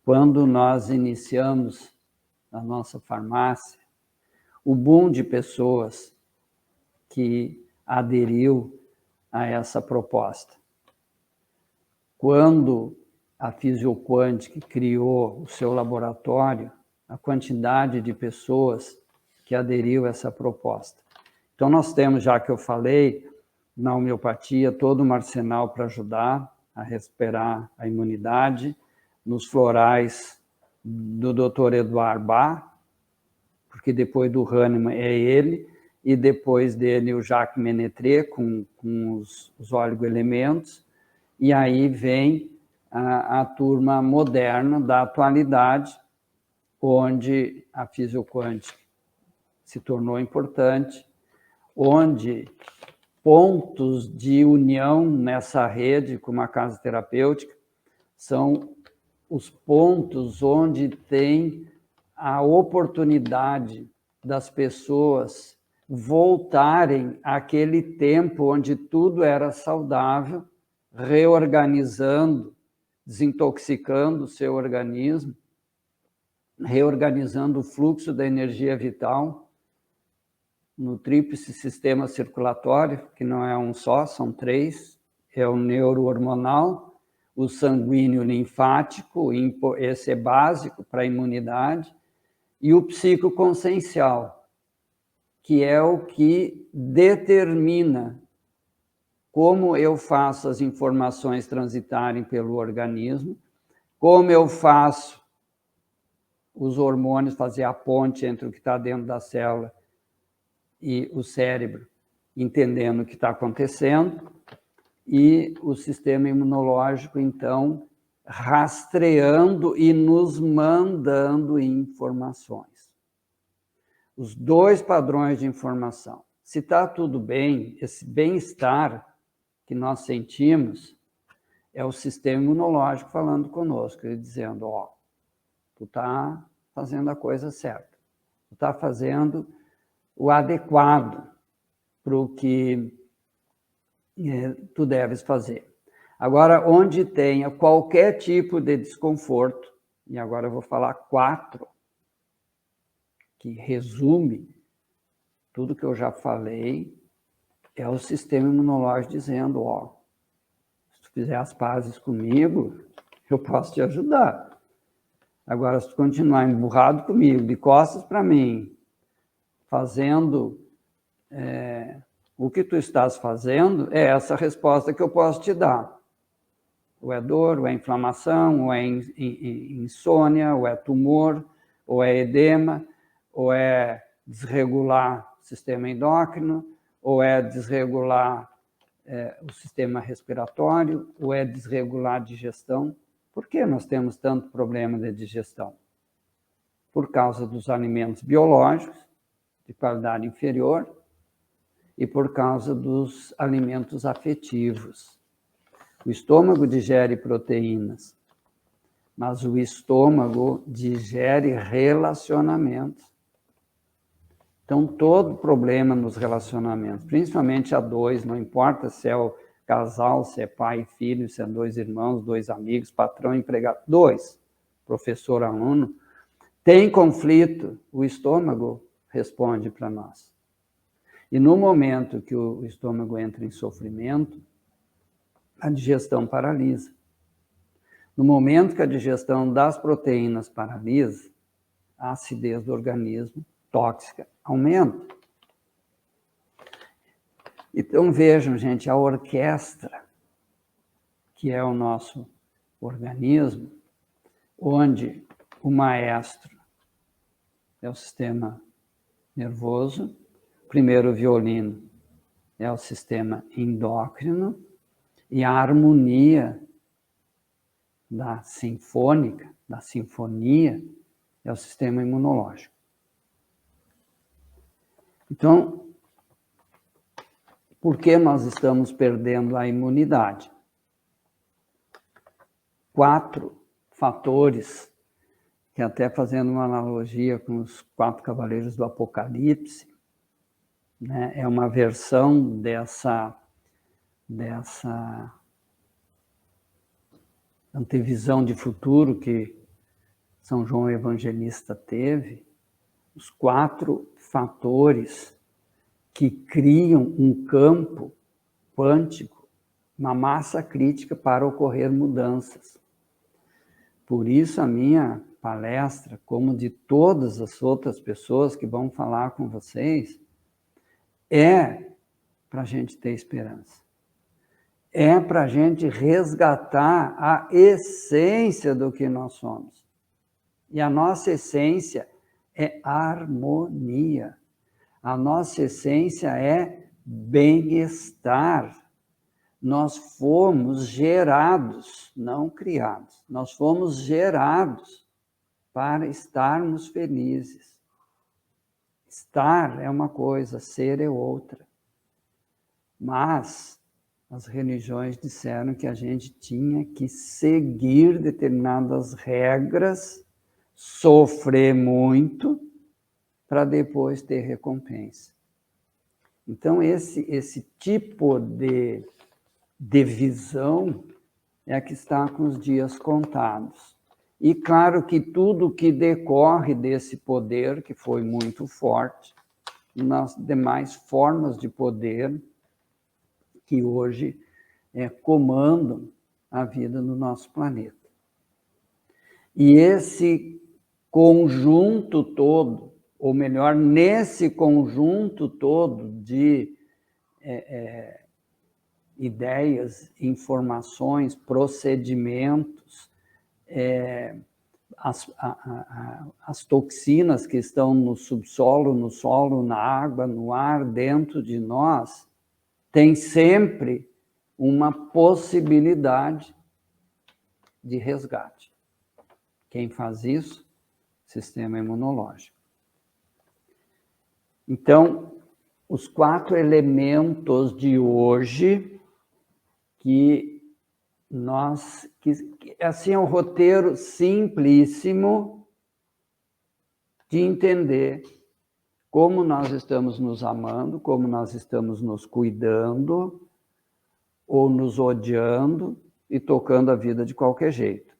quando nós iniciamos a nossa farmácia, o boom de pessoas que aderiu a essa proposta. Quando a Fisioquantic criou o seu laboratório, a quantidade de pessoas que aderiu a essa proposta. Então, nós temos, já que eu falei, na homeopatia, todo um arsenal para ajudar a recuperar a imunidade, nos florais do Dr. Eduard Bach, porque depois do Hahnemann é ele, e depois dele o Jacques Ménetré, com os oligoelementos, e aí vem a turma moderna da atualidade, onde a fisioquântica se tornou importante, onde pontos de união nessa rede, como a casa terapêutica, são os pontos onde tem a oportunidade das pessoas voltarem àquele tempo onde tudo era saudável, reorganizando, desintoxicando o seu organismo, reorganizando o fluxo da energia vital no tríplice sistema circulatório, que não é um só, são três, é o neurohormonal, o sanguíneo linfático, esse é básico para a imunidade, e o psicoconsciencial, que é o que determina como eu faço as informações transitarem pelo organismo, como eu faço os hormônios fazer a ponte entre o que está dentro da célula e o cérebro, entendendo o que está acontecendo, e o sistema imunológico, então, rastreando e nos mandando informações. Os dois padrões de informação. Se está tudo bem, esse bem-estar que nós sentimos é o sistema imunológico falando conosco, ele dizendo, ó, tu está fazendo a coisa certa, tu está fazendo o adequado para o que tu deves fazer. Agora, onde tenha qualquer tipo de desconforto, e agora eu vou falar 4, que resume tudo que eu já falei, é o sistema imunológico dizendo, ó, se tu fizer as pazes comigo, eu posso te ajudar. Agora, se tu continuar emburrado comigo, de costas para mim, fazendo o que tu estás fazendo, é essa resposta que eu posso te dar. Ou é dor, ou é inflamação, ou é insônia, ou é tumor, ou é edema, ou é desregular o sistema endócrino, ou é desregular o sistema respiratório, ou é desregular a digestão. Por que nós temos tanto problema de digestão? Por causa dos alimentos biológicos, de qualidade inferior, e por causa dos alimentos afetivos. O estômago digere proteínas, mas o estômago digere relacionamentos. Então, todo problema nos relacionamentos, principalmente a dois, não importa se é o casal, se é pai e filho, se é 2 irmãos, 2 amigos, patrão e empregado, 2, professor, aluno, tem conflito, o estômago responde para nós. E no momento que o estômago entra em sofrimento, a digestão paralisa. No momento que a digestão das proteínas paralisa, a acidez do organismo, tóxica, aumenta. Então vejam, gente, a orquestra, que é o nosso organismo, onde o maestro é o sistema nervoso, primeiro violino é o sistema endócrino, e a harmonia da sinfônica, da sinfonia, é o sistema imunológico. Então, por que nós estamos perdendo a imunidade? 4 fatores, que até fazendo uma analogia com os 4 cavaleiros do Apocalipse, né, é uma versão dessa antevisão de futuro que São João Evangelista teve, os 4 fatores que criam um campo quântico, uma massa crítica para ocorrer mudanças. Por isso, a minha palestra, como de todas as outras pessoas que vão falar com vocês, é para a gente ter esperança. É para a gente resgatar a essência do que nós somos. E a nossa essência é harmonia. A nossa essência é bem-estar. Nós fomos gerados, não criados, nós fomos gerados para estarmos felizes. Estar é uma coisa, ser é outra. Mas as religiões disseram que a gente tinha que seguir determinadas regras, sofrer muito, para depois ter recompensa. Então, esse tipo de visão é a que está com os dias contados. E claro que tudo que decorre desse poder, que foi muito forte, nas demais formas de poder que hoje comandam a vida no nosso planeta. E esse conjunto todo, ou melhor, nesse conjunto todo de ideias, informações, procedimentos, as toxinas que estão no subsolo, no solo, na água, no ar, dentro de nós, tem sempre uma possibilidade de resgate. Quem faz isso? Sistema imunológico. Então, os 4 elementos de hoje que assim é um roteiro simplíssimo de entender como nós estamos nos amando, como nós estamos nos cuidando, ou nos odiando e tocando a vida de qualquer jeito.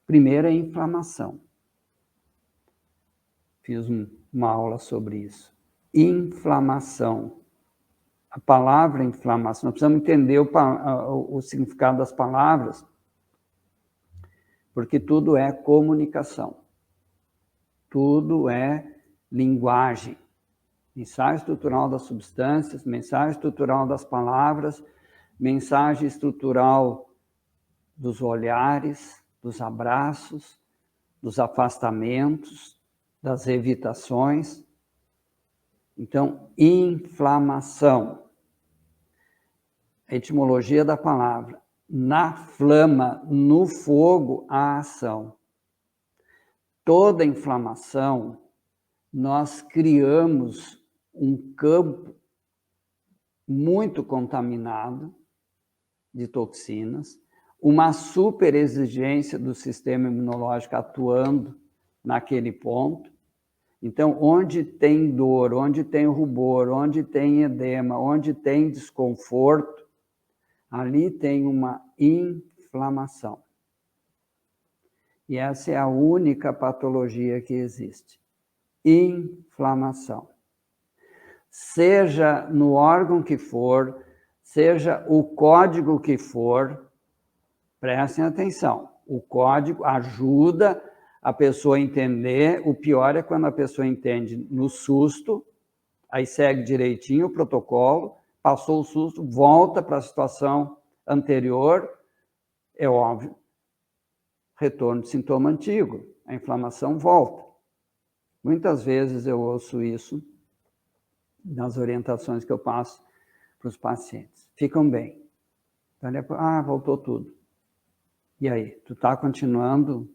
Primeiro é a inflamação. Fiz uma aula sobre isso. Inflamação. A palavra inflamação, nós precisamos entender o significado das palavras, porque tudo é comunicação. Tudo é linguagem. Mensagem estrutural das substâncias, mensagem estrutural das palavras, mensagem estrutural dos olhares, dos abraços, dos afastamentos, das evitações. Então, inflamação. A etimologia da palavra. Na flama, no fogo, a ação. Toda inflamação, nós criamos um campo muito contaminado de toxinas, uma superexigência do sistema imunológico atuando naquele ponto. Então, onde tem dor, onde tem rubor, onde tem edema, onde tem desconforto, ali tem uma inflamação. E essa é a única patologia que existe. Inflamação. Seja no órgão que for, seja o código que for, prestem atenção. O código ajuda a pessoa a entender. O pior é quando a pessoa entende no susto, aí segue direitinho o protocolo, passou o susto, volta para a situação anterior, é óbvio, retorno de sintoma antigo, a inflamação volta. Muitas vezes eu ouço isso nas orientações que eu passo para os pacientes. Ficam bem. Então, voltou tudo. E aí, tu está continuando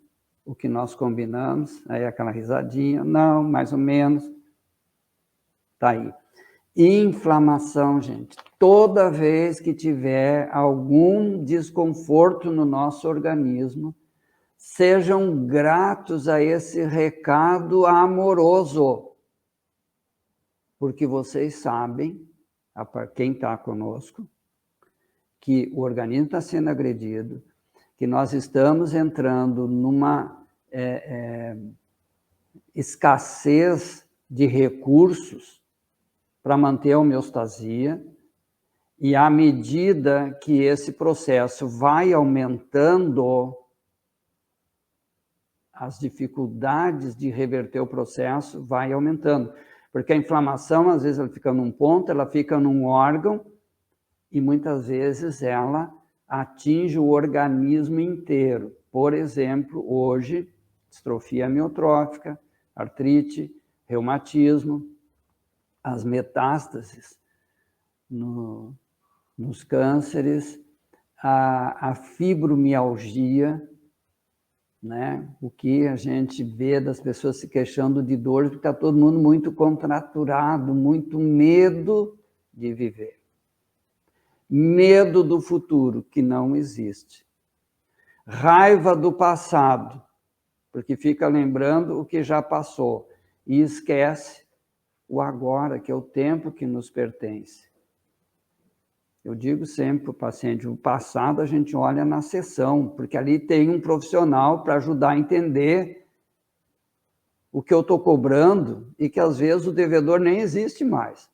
o que nós combinamos? Aí aquela risadinha, não, mais ou menos. Tá aí. Inflamação, gente. Toda vez que tiver algum desconforto no nosso organismo, sejam gratos a esse recado amoroso. Porque vocês sabem, quem está conosco, que o organismo está sendo agredido, que nós estamos entrando numa escassez de recursos para manter a homeostasia, e à medida que esse processo vai aumentando, as dificuldades de reverter o processo vai aumentando. Porque a inflamação, às vezes, ela fica num ponto, ela fica num órgão, e muitas vezes ela atinge o organismo inteiro. Por exemplo, hoje, distrofia amiotrófica, artrite, reumatismo, as metástases nos cânceres, a fibromialgia, né? O que a gente vê das pessoas se queixando de dor, porque está todo mundo muito contraturado, muito medo de viver. Medo do futuro, que não existe. Raiva do passado, porque fica lembrando o que já passou e esquece o agora, que é o tempo que nos pertence. Eu digo sempre para o paciente, o passado a gente olha na sessão, porque ali tem um profissional para ajudar a entender o que eu estou cobrando e que às vezes o devedor nem existe mais.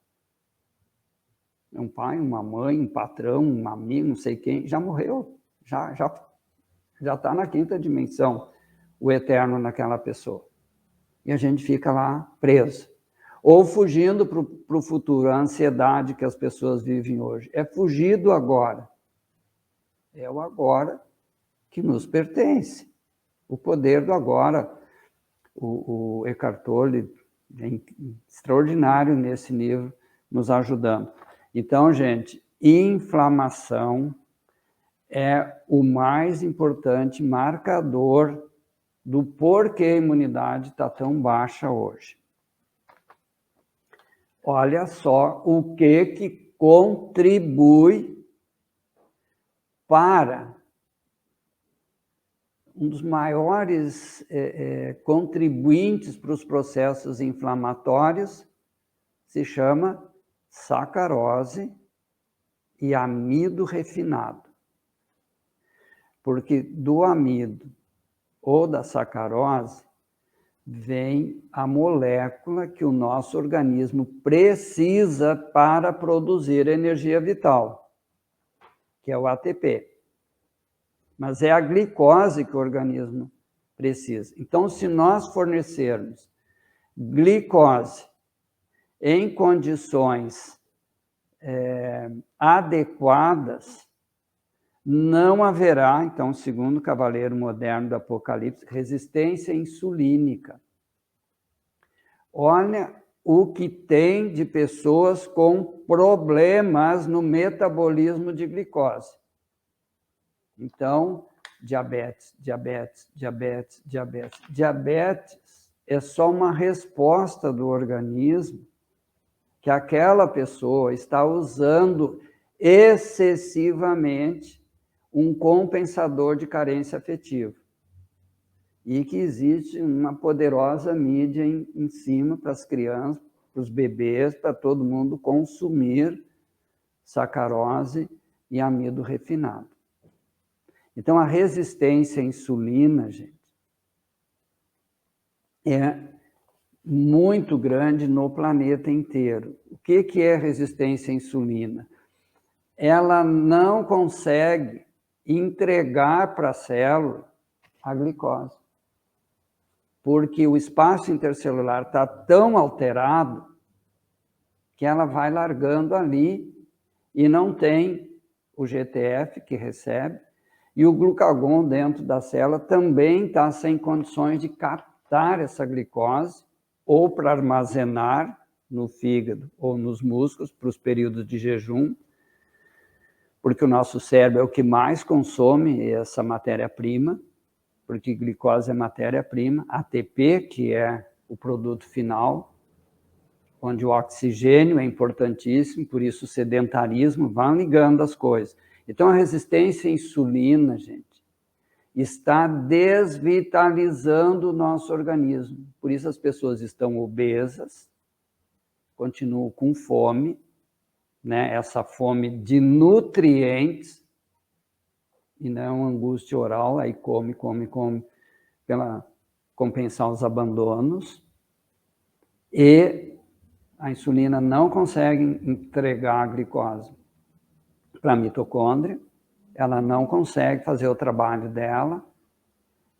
É um pai, uma mãe, um patrão, um amigo, não sei quem, já morreu, já está na quinta dimensão, o eterno naquela pessoa. E a gente fica lá preso. Ou fugindo para o futuro, a ansiedade que as pessoas vivem hoje. É fugir do agora. É o agora que nos pertence. O poder do agora. O Eckhart Tolle é extraordinário nesse livro, nos ajudando. Então, gente, inflamação é o mais importante marcador do porquê a imunidade está tão baixa hoje. Olha só o que contribui para um dos maiores contribuintes para os processos inflamatórios, se chama sacarose e amido refinado. Porque do amido ou da sacarose vem a molécula que o nosso organismo precisa para produzir energia vital, que é o ATP. Mas é a glicose que o organismo precisa. Então, se nós fornecermos glicose em condições adequadas, não haverá, então, segundo o Cavaleiro Moderno do Apocalipse, resistência insulínica. Olha o que tem de pessoas com problemas no metabolismo de glicose. Então, diabetes. Diabetes é só uma resposta do organismo que aquela pessoa está usando excessivamente um compensador de carência afetiva. E que existe uma poderosa mídia em cima para as crianças, para os bebês, para todo mundo consumir sacarose e amido refinado. Então, a resistência à insulina, gente, é muito grande no planeta inteiro. O que é resistência à insulina? Ela não consegue entregar para a célula a glicose, porque o espaço intercelular está tão alterado que ela vai largando ali e não tem o GTF que recebe, e o glucagon dentro da célula também está sem condições de captar essa glicose ou para armazenar no fígado ou nos músculos para os períodos de jejum, porque o nosso cérebro é o que mais consome essa matéria-prima, porque glicose é matéria-prima, ATP, que é o produto final, onde o oxigênio é importantíssimo, por isso o sedentarismo, vão ligando as coisas. Então, a resistência à insulina, gente, está desvitalizando o nosso organismo. Por isso as pessoas estão obesas, continuam com fome, né? Essa fome de nutrientes, e não angústia oral, aí come, para compensar os abandonos, e a insulina não consegue entregar a glicose para a mitocôndria, ela não consegue fazer o trabalho dela,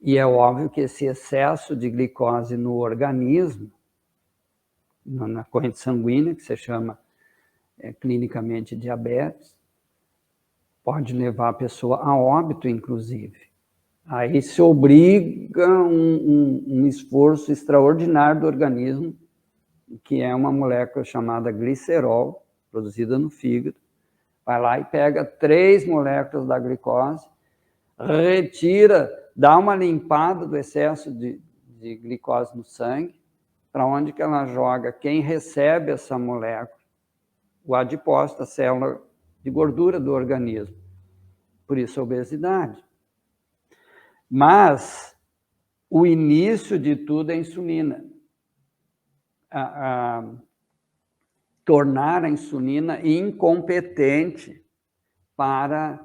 E é óbvio que esse excesso de glicose no organismo, na corrente sanguínea, que se chama clinicamente diabetes, pode levar a pessoa a óbito, inclusive. Aí se obriga um esforço extraordinário do organismo, que é uma molécula chamada glicerol, produzida no fígado, vai lá e pega 3 moléculas da glicose, retira, dá uma limpada do excesso de glicose no sangue, para onde que ela joga quem recebe essa molécula? O adipócito, a célula de gordura do organismo. Por isso a obesidade. Mas o início de tudo é a insulina. Tornar a insulina incompetente para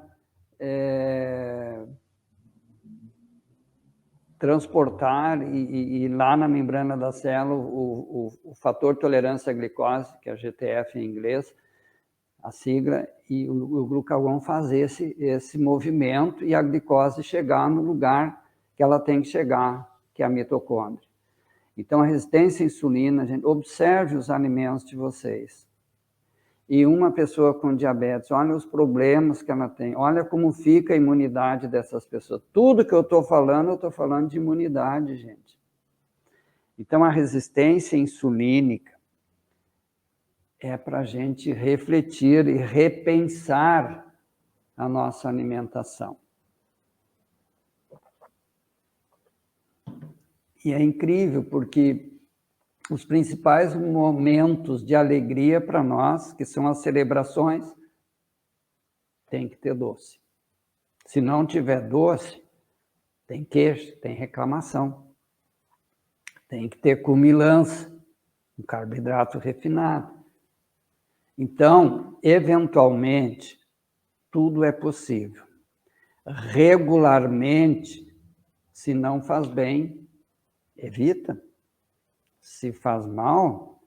transportar e lá na membrana da célula o fator tolerância à glicose, que é GTF em inglês, a sigla, e o glucagon fazer esse movimento e a glicose chegar no lugar que ela tem que chegar, que é a mitocôndria. Então, a resistência à insulina, gente, observe os alimentos de vocês. E uma pessoa com diabetes, olha os problemas que ela tem, olha como fica a imunidade dessas pessoas. Tudo que eu estou falando de imunidade, gente. Então, a resistência insulínica é para a gente refletir e repensar a nossa alimentação. E é incrível, porque os principais momentos de alegria para nós, que são as celebrações, tem que ter doce. Se não tiver doce, tem queijo, tem reclamação. Tem que ter comilança, um carboidrato refinado. Então, eventualmente, tudo é possível. Regularmente, se não faz bem, evita. Se faz mal,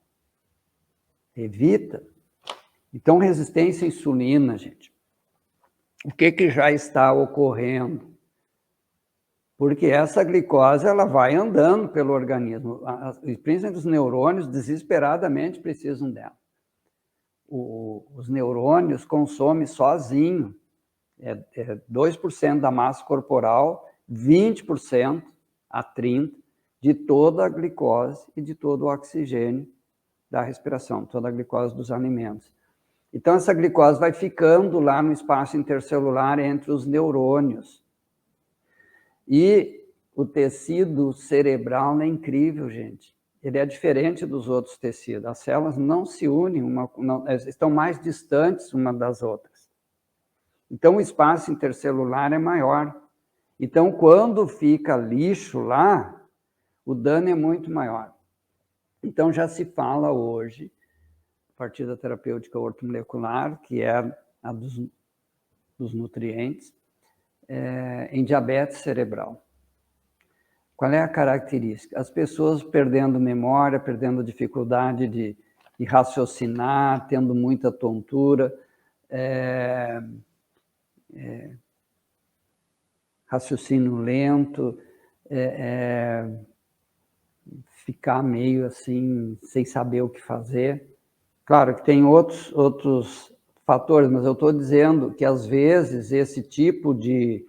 evita. Então, resistência à insulina, gente. O que já está ocorrendo? Porque essa glicose ela vai andando pelo organismo. Principalmente os neurônios desesperadamente precisam dela. Os neurônios consomem sozinho 2% da massa corporal, 20% a 30% de toda a glicose e de todo o oxigênio da respiração, toda a glicose dos alimentos. Então, essa glicose vai ficando lá no espaço intercelular entre os neurônios. E o tecido cerebral é incrível, gente. Ele é diferente dos outros tecidos. As células não se unem, estão mais distantes uma das outras. Então, o espaço intercelular é maior. Então, quando fica lixo lá, o dano é muito maior. Então, já se fala hoje, a partir da terapêutica ortomolecular, que é a dos nutrientes, em diabetes cerebral. Qual é a característica? As pessoas perdendo memória, perdendo dificuldade de raciocinar, tendo muita tontura, raciocínio lento, ficar meio assim, sem saber o que fazer. Claro que tem outros fatores, mas eu estou dizendo que, às vezes, esse tipo de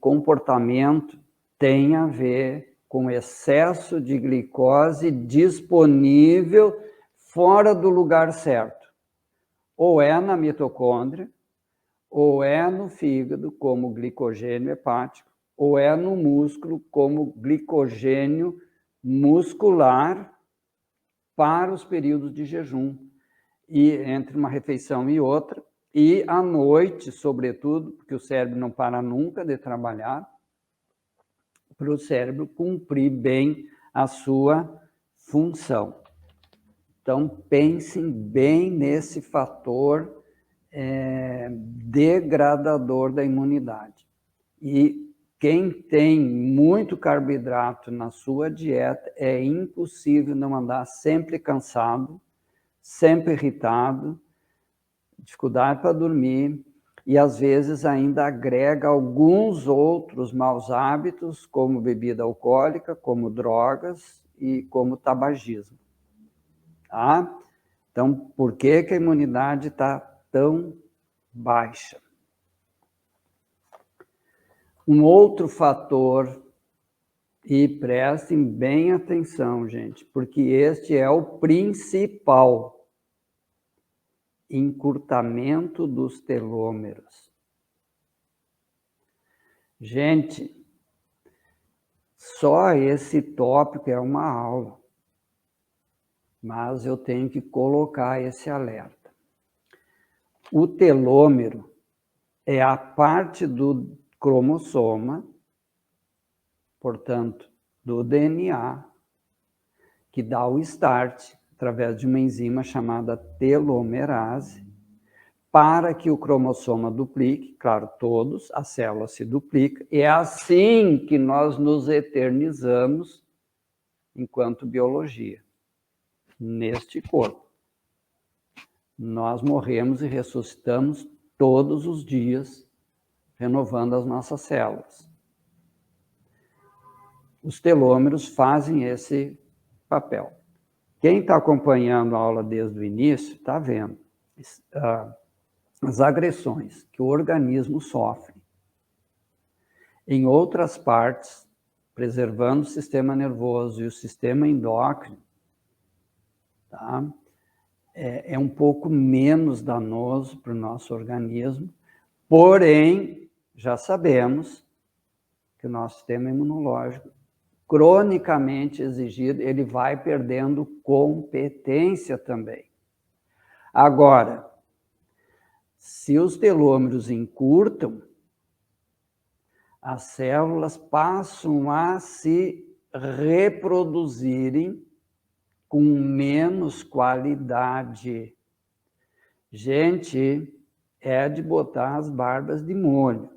comportamento tem a ver com excesso de glicose disponível fora do lugar certo. Ou é na mitocôndria, ou é no fígado, como glicogênio hepático, ou é no músculo, como glicogênio muscular para os períodos de jejum, e entre uma refeição e outra, e à noite, sobretudo, porque o cérebro não para nunca de trabalhar, para o cérebro cumprir bem a sua função. Então, pensem bem nesse fator degradador da imunidade. E quem tem muito carboidrato na sua dieta, é impossível não andar sempre cansado, sempre irritado, dificuldade para dormir, e às vezes ainda agrega alguns outros maus hábitos, como bebida alcoólica, como drogas e como tabagismo. Tá? Então, por que a imunidade está tão baixa? Um outro fator, e prestem bem atenção, gente, porque este é o principal: encurtamento dos telômeros. Gente, só esse tópico é uma aula, mas eu tenho que colocar esse alerta. O telômero é a parte do cromossoma, portanto, do DNA, que dá o start, através de uma enzima chamada telomerase, para que o cromossoma duplique, claro, todos, a célula se duplica, e é assim que nós nos eternizamos enquanto biologia, neste corpo. Nós morremos e ressuscitamos todos os dias, renovando as nossas células. Os telômeros fazem esse papel. Quem está acompanhando a aula desde o início está vendo as agressões que o organismo sofre em outras partes, preservando o sistema nervoso e o sistema endócrino, tá? É um pouco menos danoso para o nosso organismo, porém, já sabemos que o nosso sistema imunológico, cronicamente exigido, ele vai perdendo competência também. Agora, se os telômeros encurtam, as células passam a se reproduzirem com menos qualidade. Gente, é de botar as barbas de molho.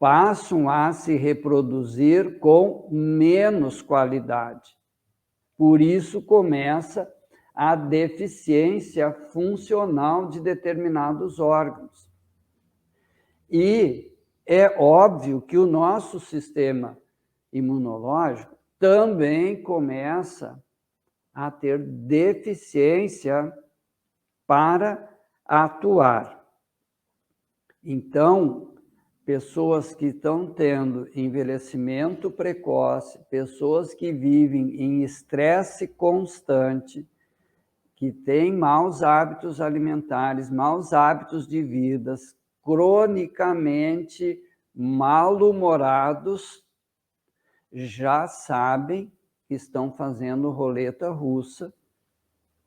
Passam a se reproduzir com menos qualidade. Por isso começa a deficiência funcional de determinados órgãos. E é óbvio que o nosso sistema imunológico também começa a ter deficiência para atuar. Então, pessoas que estão tendo envelhecimento precoce, pessoas que vivem em estresse constante, que têm maus hábitos alimentares, maus hábitos de vida, cronicamente mal-humorados, já sabem que estão fazendo roleta russa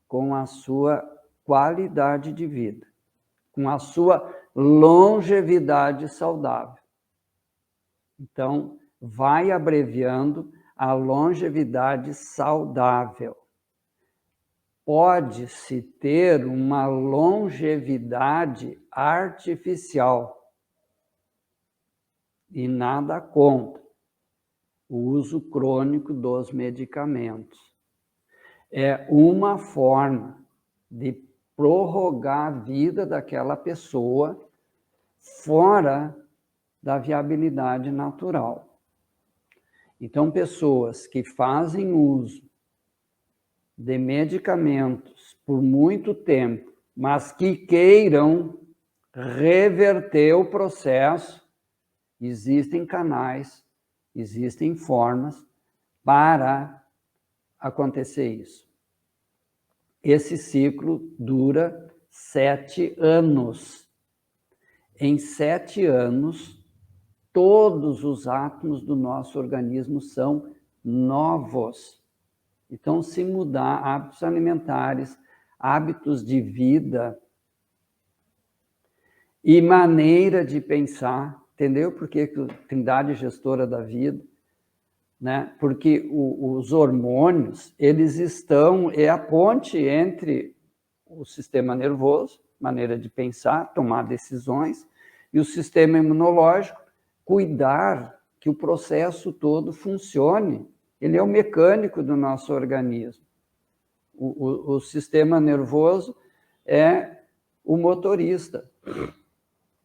com a sua qualidade de vida, com a sua longevidade saudável. Então, vai abreviando a longevidade saudável. Pode-se ter uma longevidade artificial e nada contra o uso crônico dos medicamentos. É uma forma de prorrogar a vida daquela pessoa fora da viabilidade natural. Então, pessoas que fazem uso de medicamentos por muito tempo, mas que queiram reverter o processo, existem canais, existem formas para acontecer isso. Esse ciclo dura 7 anos. Em 7 anos, todos os átomos do nosso organismo são novos. Então, se mudar hábitos alimentares, hábitos de vida e maneira de pensar, entendeu? Porque Trindade gestora da vida, né? Porque os hormônios, eles é a ponte entre o sistema nervoso, maneira de pensar, tomar decisões, e o sistema imunológico, cuidar que o processo todo funcione. Ele é o mecânico do nosso organismo. O sistema nervoso é o motorista.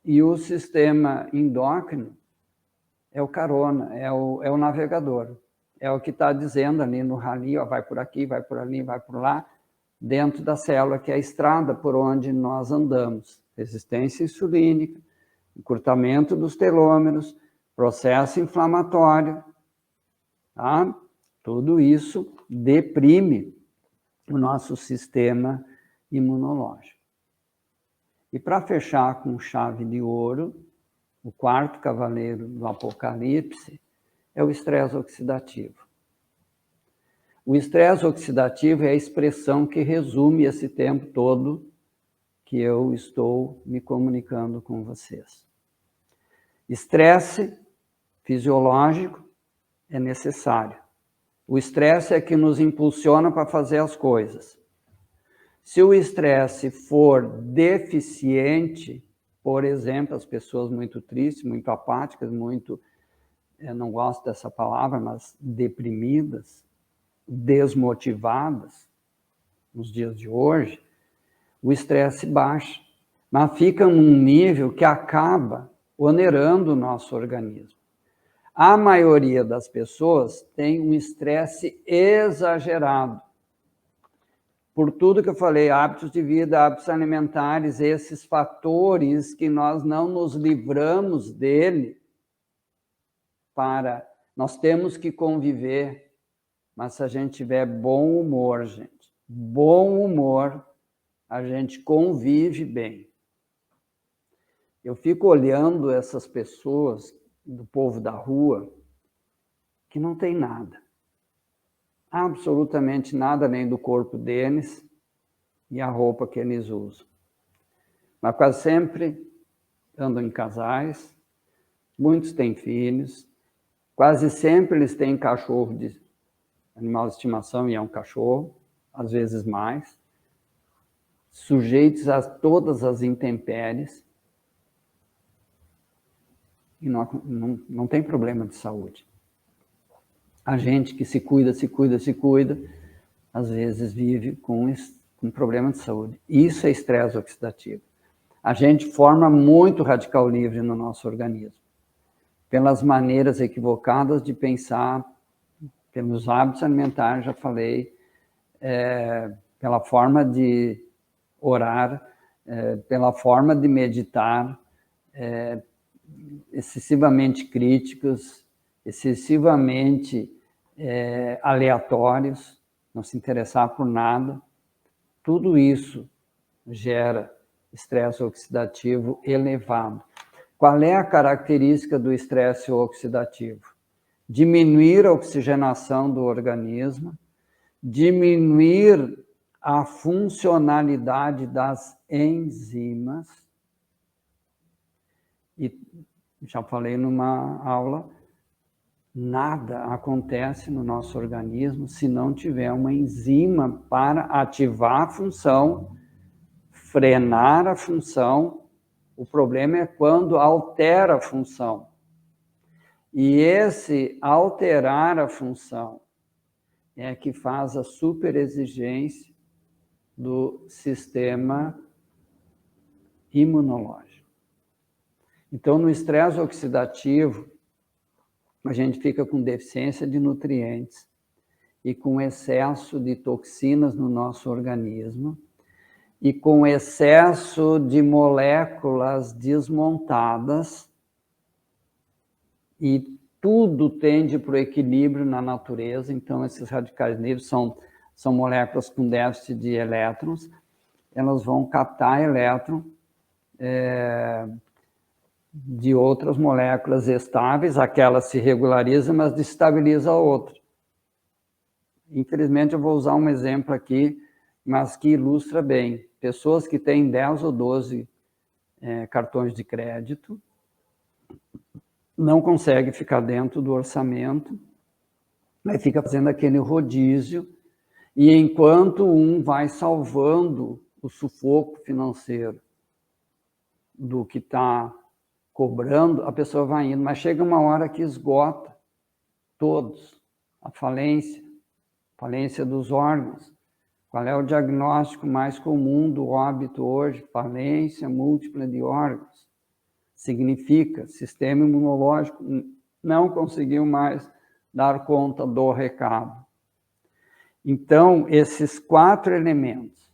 E o sistema endócrino é o carona, é o navegador. É o que está dizendo ali no rali, ó, vai por aqui, vai por ali, vai por lá, dentro da célula, que é a estrada por onde nós andamos. Resistência insulínica, encurtamento dos telômeros, processo inflamatório, tá? Tudo isso deprime o nosso sistema imunológico. E para fechar com chave de ouro, o quarto cavaleiro do Apocalipse é o estresse oxidativo. O estresse oxidativo é a expressão que resume esse tempo todo que eu estou me comunicando com vocês. Estresse fisiológico é necessário. O estresse é que nos impulsiona para fazer as coisas. Se o estresse for deficiente, por exemplo, as pessoas muito tristes, muito apáticas, muito, eu não gosto dessa palavra, mas deprimidas, desmotivadas, nos dias de hoje, o estresse baixa, mas fica num nível que acaba onerando o nosso organismo. A maioria das pessoas tem um estresse exagerado. Por tudo que eu falei, hábitos de vida, hábitos alimentares, esses fatores que nós não nos livramos dele, nós temos que conviver, mas se a gente tiver bom humor, gente, bom humor, a gente convive bem. Eu fico olhando essas pessoas do povo da rua que não tem nada. Absolutamente nada além do corpo deles e a roupa que eles usam. Mas quase sempre andam em casais, muitos têm filhos, quase sempre eles têm cachorro de animal de estimação e é um cachorro, às vezes mais, sujeitos a todas as intempéries e não tem problema de saúde. A gente que se cuida, às vezes vive com problema de saúde. Isso é estresse oxidativo. A gente forma muito radical livre no nosso organismo, pelas maneiras equivocadas de pensar, pelos hábitos alimentares, já falei, pela forma de orar, pela forma de meditar, excessivamente críticos, excessivamente aleatórios, não se interessar por nada. Tudo isso gera estresse oxidativo elevado. Qual é a característica do estresse oxidativo? Diminuir a oxigenação do organismo, diminuir a funcionalidade das enzimas. E já falei numa aula, nada acontece no nosso organismo se não tiver uma enzima para ativar a função, frenar a função. O problema é quando altera a função. E esse alterar a função é que faz a superexigência do sistema imunológico. Então, no estresse oxidativo, a gente fica com deficiência de nutrientes e com excesso de toxinas no nosso organismo e com excesso de moléculas desmontadas, e tudo tende para o equilíbrio na natureza. Então, esses radicais livres são moléculas com déficit de elétrons, elas vão captar elétron de outras moléculas estáveis, aquela se regulariza, mas destabiliza a outra. Infelizmente, eu vou usar um exemplo aqui, mas que ilustra bem. Pessoas que têm 10 ou 12 cartões de crédito, não conseguem ficar dentro do orçamento, aí fica fazendo aquele rodízio, e enquanto um vai salvando o sufoco financeiro do que está cobrando, a pessoa vai indo, mas chega uma hora que esgota todos, a falência dos órgãos. Qual é o diagnóstico mais comum do óbito hoje? Falência múltipla de órgãos. Significa, sistema imunológico não conseguiu mais dar conta do recado. Então, esses 4 elementos,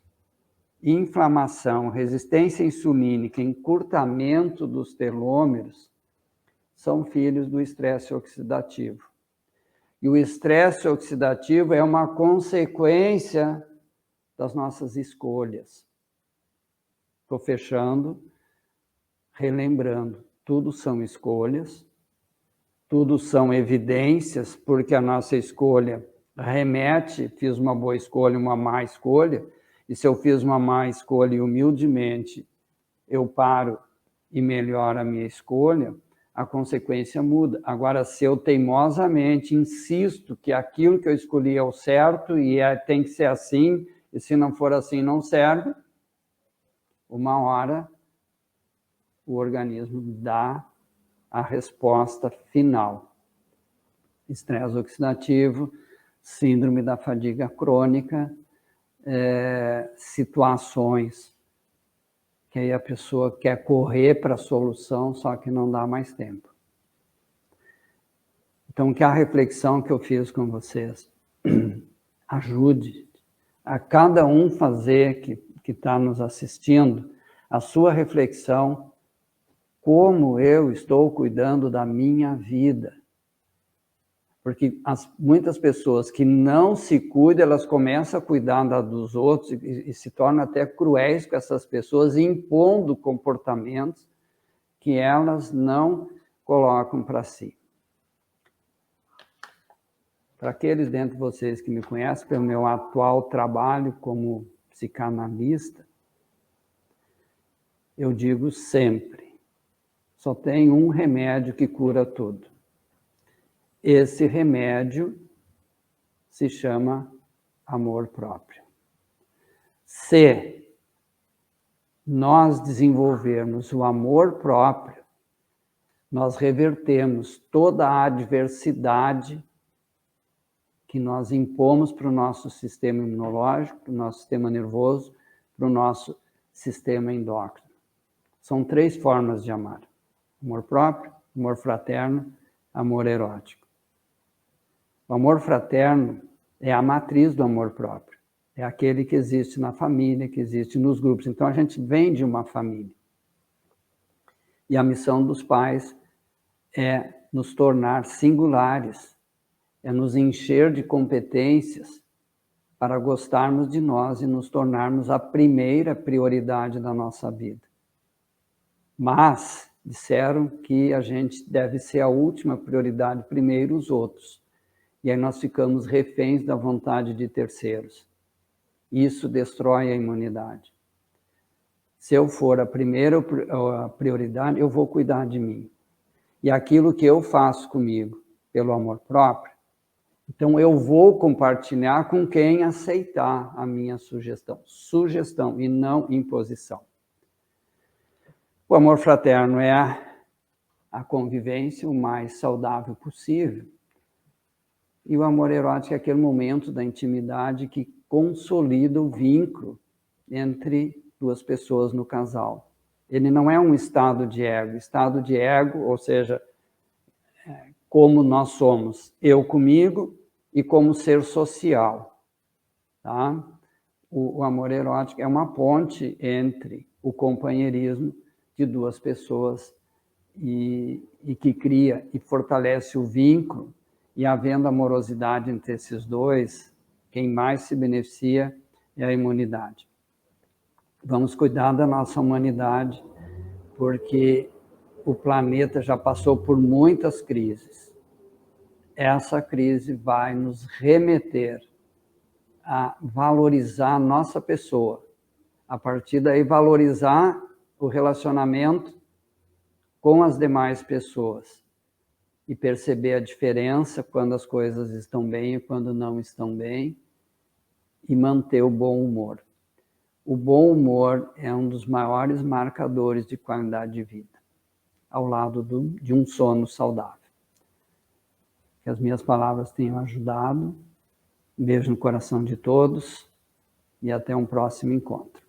inflamação, resistência insulínica, encurtamento dos telômeros, são filhos do estresse oxidativo. E o estresse oxidativo é uma consequência das nossas escolhas. Estou fechando, relembrando, tudo são escolhas, tudo são evidências, porque a nossa escolha remete, fiz uma boa escolha, uma má escolha, e se eu fiz uma má escolha e humildemente eu paro e melhoro a minha escolha, a consequência muda. Agora, se eu teimosamente insisto que aquilo que eu escolhi é o certo e tem que ser assim, e se não for assim não serve, uma hora o organismo dá a resposta final. Estresse oxidativo, síndrome da fadiga crônica, situações que aí a pessoa quer correr para a solução, só que não dá mais tempo. Então, que a reflexão que eu fiz com vocês ajude a cada um fazer, que está nos assistindo, a sua reflexão, como eu estou cuidando da minha vida. Porque muitas pessoas que não se cuidam, elas começam a cuidar dos outros e se tornam até cruéis com essas pessoas, impondo comportamentos que elas não colocam para si. Para aqueles dentre vocês que me conhecem, pelo meu atual trabalho como psicanalista, eu digo sempre, só tem um remédio que cura tudo. Esse remédio se chama amor próprio. Se nós desenvolvermos o amor próprio, nós revertemos toda a adversidade que nós impomos para o nosso sistema imunológico, para o nosso sistema nervoso, para o nosso sistema endócrino. São 3 formas de amar: amor próprio, amor fraterno, amor erótico. O amor fraterno é a matriz do amor próprio. É aquele que existe na família, que existe nos grupos. Então, a gente vem de uma família. E a missão dos pais é nos tornar singulares, é nos encher de competências para gostarmos de nós e nos tornarmos a primeira prioridade da nossa vida. Mas disseram que a gente deve ser a última prioridade, primeiro os outros. E aí nós ficamos reféns da vontade de terceiros. Isso destrói a imunidade. Se eu for a primeira prioridade, eu vou cuidar de mim. E aquilo que eu faço comigo, pelo amor próprio, então eu vou compartilhar com quem aceitar a minha sugestão. Sugestão e não imposição. O amor fraterno é a convivência o mais saudável possível. E o amor erótico é aquele momento da intimidade que consolida o vínculo entre 2 pessoas no casal. Ele não é um estado de ego. Estado de ego, ou seja, como nós somos, eu comigo e como ser social. Tá? O amor erótico é uma ponte entre o companheirismo de 2 pessoas e que cria e fortalece o vínculo. E havendo amorosidade entre esses 2, quem mais se beneficia é a imunidade. Vamos cuidar da nossa humanidade, porque o planeta já passou por muitas crises. Essa crise vai nos remeter a valorizar a nossa pessoa. A partir daí, valorizar o relacionamento com as demais pessoas. E perceber a diferença quando as coisas estão bem e quando não estão bem, e manter o bom humor. O bom humor é um dos maiores marcadores de qualidade de vida, ao lado de um sono saudável. Que as minhas palavras tenham ajudado. Um beijo no coração de todos e até um próximo encontro.